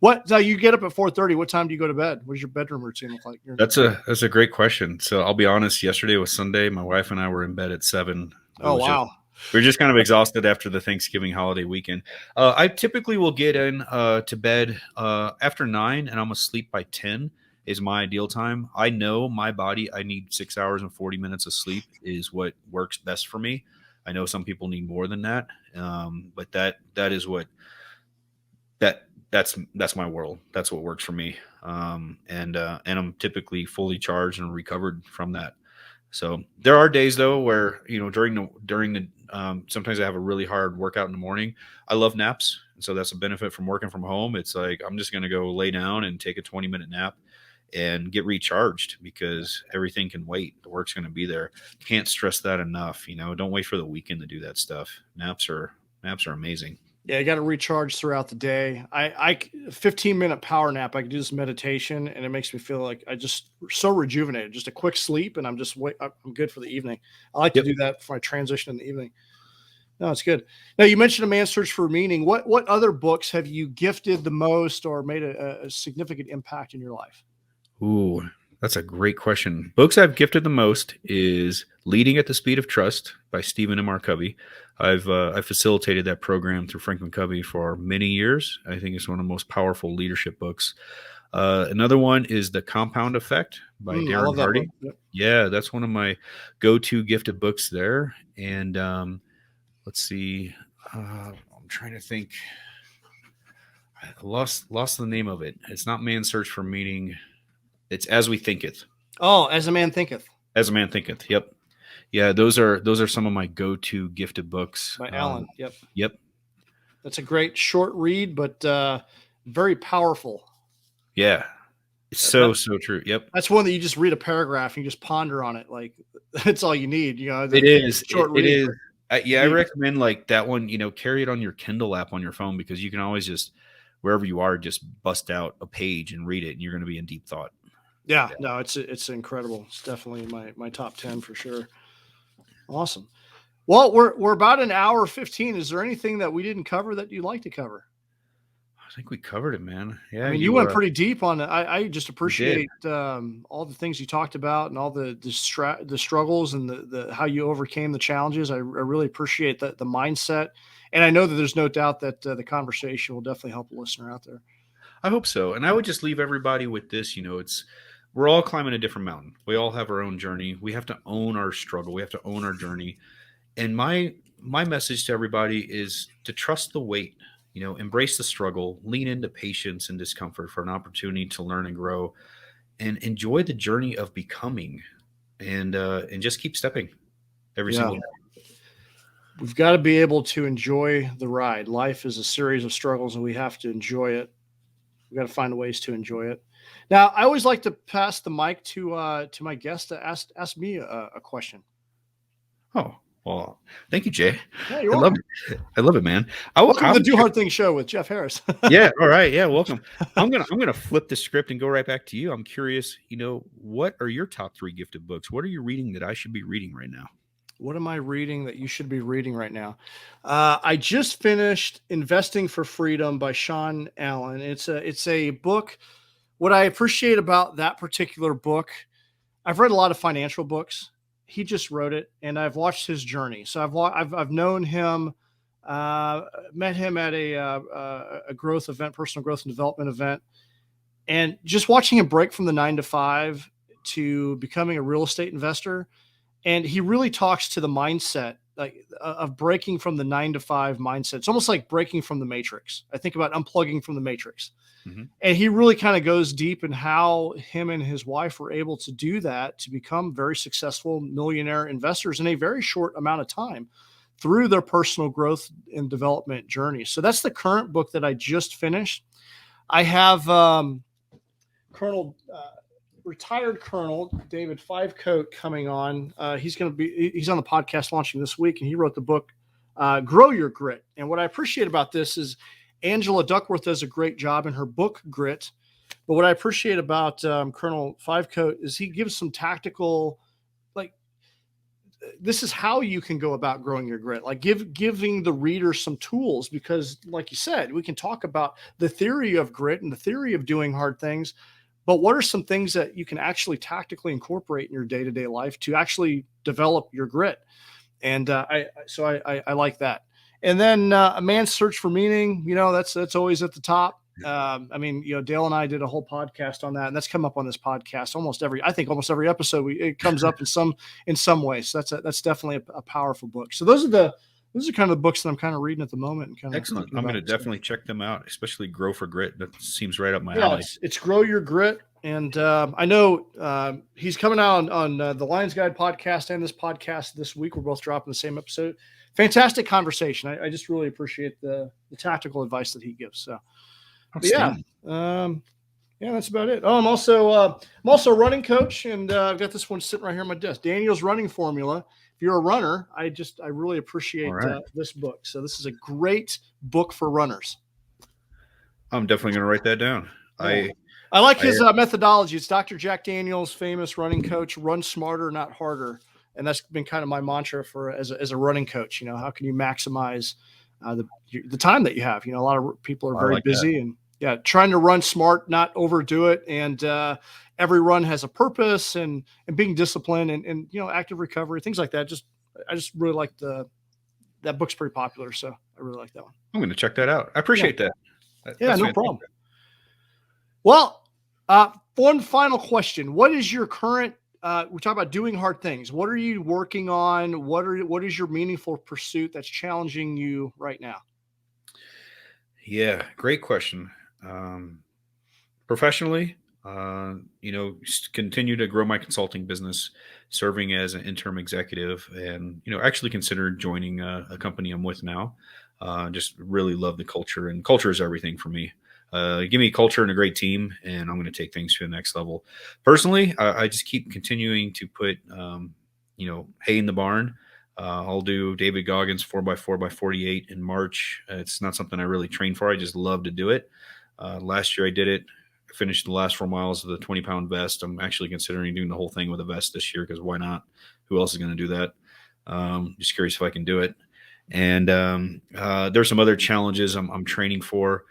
Now you get up at 4:30. What time do you go to bed? What does your bedroom routine look like? That's a great question. So I'll be honest. Yesterday was Sunday. My wife and I were in bed at 7. Oh, wow. We were just kind of exhausted after the Thanksgiving holiday weekend. I typically will get in to bed after 9, and I'm asleep by 10 is my ideal time. I know my body. I need 6 hours and 40 minutes of sleep is what works best for me. I know some people need more than that, but that is what that's my world. That's what works for me. And I'm typically fully charged and recovered from that. So there are days though where during the sometimes I have a really hard workout in the morning. I love naps, and so that's a benefit from working from home. It's like I'm just going to go lay down and take a 20-minute nap and get recharged because everything can wait. The work's going to be there. Can't stress that enough. Don't wait for the weekend to do that stuff. Naps are amazing. Yeah, you got to recharge throughout the day. I 15-minute power nap. I can do this meditation, and it makes me feel like I just so rejuvenated. Just a quick sleep, and I'm good for the evening. I like to do that for my transition in the evening. No, it's good. Now you mentioned A Man's Search for Meaning. What other books have you gifted the most or made a significant impact in your life? Ooh, that's a great question. Books I've gifted the most is Leading at the Speed of Trust by Stephen M. R. Covey. I've facilitated that program through Franklin Covey for many years. I think it's one of the most powerful leadership books. Another one is The Compound Effect by Darren Hardy. Yep. Yeah, that's one of my go-to gifted books there. And let's see. I'm trying to think. I lost the name of it. It's not Man's Search for Meaning. It's As We Thinketh. Oh, As a Man Thinketh. As a Man Thinketh. Yep. Yeah, those are some of my go-to gifted books. By Alan. Yep. Yep. That's a great short read, but very powerful. Yeah. It's so true. Yep. That's one that you just read a paragraph and you just ponder on it. Like that's all you need. It is. Short it read. Is. I recommend like that one, carry it on your Kindle app on your phone because you can always just, wherever you are, just bust out a page and read it and you're going to be in deep thought. Yeah. No, it's incredible. It's definitely my top 10 for sure. Awesome. Well, we're about an hour 15. Is there anything that we didn't cover that you'd like to cover? I think we covered it, man. Yeah. I mean, you went pretty deep on it. I just appreciate all the things you talked about and all the struggles and the how you overcame the challenges. I really appreciate the mindset. And I know that there's no doubt that the conversation will definitely help a listener out there. I hope so. And I would just leave everybody with this, we're all climbing a different mountain. We all have our own journey. We have to own our struggle. We have to own our journey. And my message to everybody is to trust the wait, embrace the struggle, lean into patience and discomfort for an opportunity to learn and grow, and enjoy the journey of becoming, and just keep stepping every single day. We've got to be able to enjoy the ride. Life is a series of struggles, and we have to enjoy it. We've got to find ways to enjoy it. Now, I always like to pass the mic to my guest to ask me a question. Oh, well, thank you, Jay. Yeah, I love it, man. Welcome to the Do Hard Things show with Jeff Harris. Yeah. All right. Yeah. Welcome. I'm gonna flip the script and go right back to you. I'm curious. What are your top 3 gifted books? What are you reading that I should be reading right now? What am I reading that you should be reading right now? I just finished Investing for Freedom by Sean Allen. It's a book. What I appreciate about that particular book, I've read a lot of financial books. He just wrote it, and I've watched his journey. So I've known him, met him at a growth event, personal growth and development event, and just watching him break from the 9-to-5 to becoming a real estate investor. And he really talks to the mindset of breaking from the 9-to-5 mindset. It's almost like breaking from the matrix. I think about unplugging from the matrix. Mm-hmm. And he really kind of goes deep in how him and his wife were able to do that, to become very successful millionaire investors in a very short amount of time through their personal growth and development journey. So that's the current book that I just finished. I have retired Colonel David Fivecoat coming on. He's on the podcast launching this week, and he wrote the book, Grow Your Grit. And what I appreciate about this is Angela Duckworth does a great job in her book, Grit. But what I appreciate about Colonel Fivecoat is he gives some tactical, this is how you can go about growing your grit, like giving the reader some tools, because like you said, we can talk about the theory of grit and the theory of doing hard things, but what are some things that you can actually tactically incorporate in your day-to-day life to actually develop your grit? And I like that. And then a man's search for meaning, that's always at the top. I mean, Dale and I did a whole podcast on that, and that's come up on this podcast I think almost every episode it comes up in some way. So that's definitely a powerful book. So those are kind of the books that I'm kind of reading at the moment and kind of Excellent. I'm going to definitely check them out, especially Grow for Grit. That seems right up my alley. It's Grow Your Grit. And I know he's coming out on the Lions Guide podcast and this podcast this week. We're both dropping the same episode. Fantastic conversation. I just really appreciate the tactical advice that he gives. So, yeah, that's about it. Oh, I'm also a running coach, and I've got this one sitting right here on my desk. Daniel's Running Formula. If you're a runner, I really appreciate this book. So this is a great book for runners. I'm definitely going to write that down. Yeah. I like his methodology. It's Dr. Jack Daniels, famous running coach. Run smarter, not harder. And that's been kind of my mantra as a running coach. How can you maximize the time that you have? A lot of people are very busy, and trying to run smart, not overdo it. And every run has a purpose, and being disciplined, and active recovery, things like that. I just really like that book's pretty popular, so I really like that one. I'm going to check that out. I appreciate that. That's no problem. Well, one final question. What is your current, we're talking about doing hard things. What are you working on? What is your meaningful pursuit that's challenging you right now? Yeah, great question. Professionally, continue to grow my consulting business, serving as an interim executive, and, actually considered joining a company I'm with now. Just really love the culture, and culture is everything for me. Give me culture and a great team, and I'm going to take things to the next level. Personally, I just keep continuing to put, hay in the barn. I'll do David Goggins 4x4x48 in March. It's not something I really train for. I just love to do it. Last year I did it. I finished the last 4 miles of the 20-pound vest. I'm actually considering doing the whole thing with a vest this year, because why not? Who else is going to do that? Just curious if I can do it. And there's some other challenges I'm training for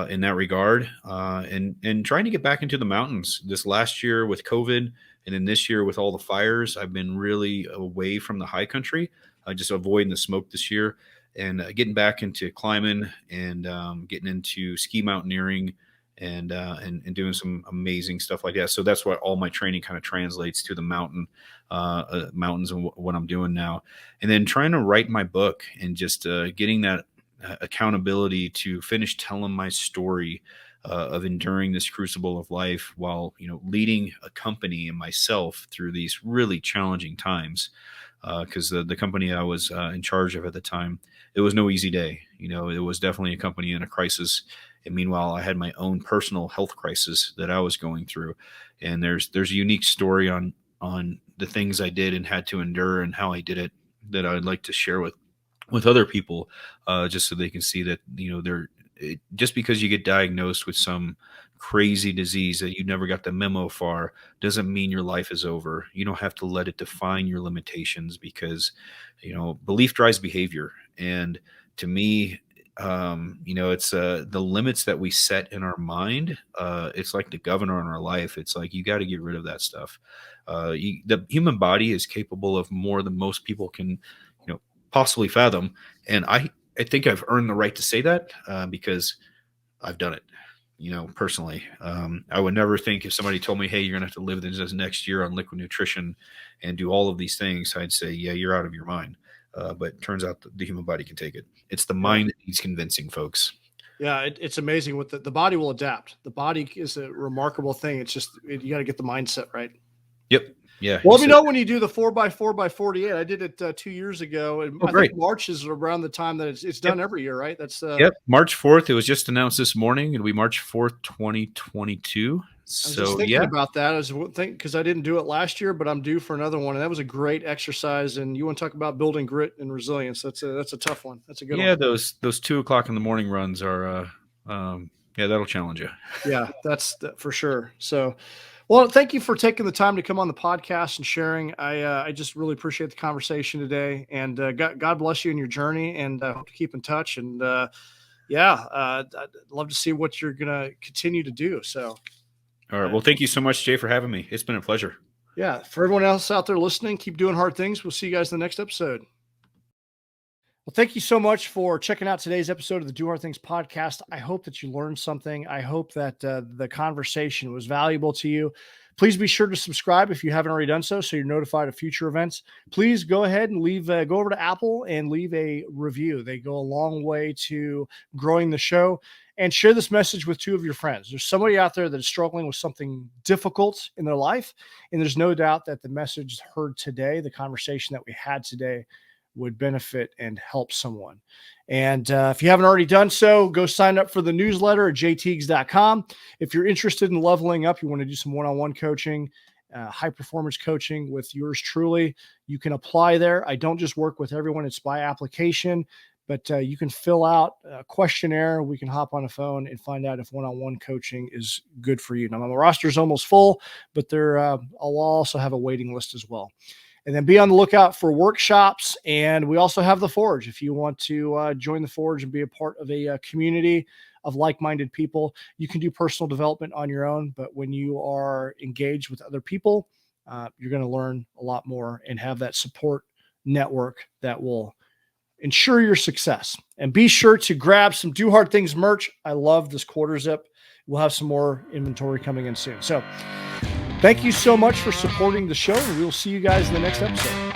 in that regard, and trying to get back into the mountains. This last year with COVID, and then this year with all the fires, I've been really away from the high country, just avoiding the smoke this year, and getting back into climbing, and getting into ski mountaineering, and doing some amazing stuff like that. So that's what all my training kind of translates to, the mountains and what I'm doing now. And then trying to write my book, and just getting that accountability to finish telling my story of enduring this crucible of life, while leading a company and myself through these really challenging times. Because the company I was in charge of at the time, it was no easy day. It was definitely a company in a crisis. And meanwhile, I had my own personal health crisis that I was going through. And there's a unique story on the things I did and had to endure, and how I did it, that I'd like to share with other people, just so they can see that, just because you get diagnosed with some crazy disease that you never got the memo for, doesn't mean your life is over. You don't have to let it define your limitations, because, belief drives behavior. And to me, it's the limits that we set in our mind. It's like the governor in our life. It's like, you got to get rid of that stuff. The human body is capable of more than most people can, possibly fathom. And I think I've earned the right to say that, because I've done it, personally. I would never think, if somebody told me, hey, you're going to have to live this next year on liquid nutrition and do all of these things, I'd say, yeah, you're out of your mind. But it turns out the human body can take it. It's the mind that needs convincing, folks. Yeah, it's amazing what the body will adapt. The body is a remarkable thing. It's just, you got to get the mindset right. Yep. Yeah. Well, let me know when you do the 4x4x48. I did it 2 years ago, and I think March is around the time that it's done every year, right? That's March 4th. It was just announced this morning. It'll be March 4th, 2022. So, I was just thinking about that. I was thinking, because I didn't do it last year, but I'm due for another one, and that was a great exercise. And you want to talk about building grit and resilience? That's a tough one. That's a good one. Yeah, those 2 o'clock in the morning runs are that'll challenge you. Yeah, that's for sure. So, Well, thank you for taking the time to come on the podcast and sharing. I just really appreciate the conversation today, and God bless you in your journey, and hope to keep in touch. And I'd love to see what you're gonna continue to do. So, All right. Well, thank you so much, Jay, for having me. It's been a pleasure. yeah, for everyone else out there listening, keep doing hard things. We'll see you guys in the next episode. Well, thank you so much for checking out today's episode of the Do Hard Things podcast. I hope that you learned something. I hope that the conversation was valuable to you. Please be sure to subscribe if you haven't already done so you're notified of future events. Please go ahead and go over to Apple and leave a review. They go a long way to growing the show. And share this message with 2 of your friends. There's somebody out there that is struggling with something difficult in their life, and there's no doubt that the message heard today, the conversation that we had today, would benefit and help someone. And if you haven't already done so, go sign up for the newsletter at jteagues.com. If you're interested in leveling up, you want to do some one-on-one coaching, high performance coaching with yours truly, you can apply there. I don't just work with everyone. It's by application, but you can fill out a questionnaire. We can hop on a phone and find out if one-on-one coaching is good for you. Now, my roster is almost full, but I'll also have a waiting list as well. And then be on the lookout for workshops. And we also have the Forge. If you want to join the Forge and be a part of a community of like-minded people, you can do personal development on your own. But when you are engaged with other people, you're going to learn a lot more and have that support network that will ensure your success. And be sure to grab some Do Hard Things merch. I love this quarter zip. We'll have some more inventory coming in soon. So thank you so much for supporting the show, and we will see you guys in the next episode.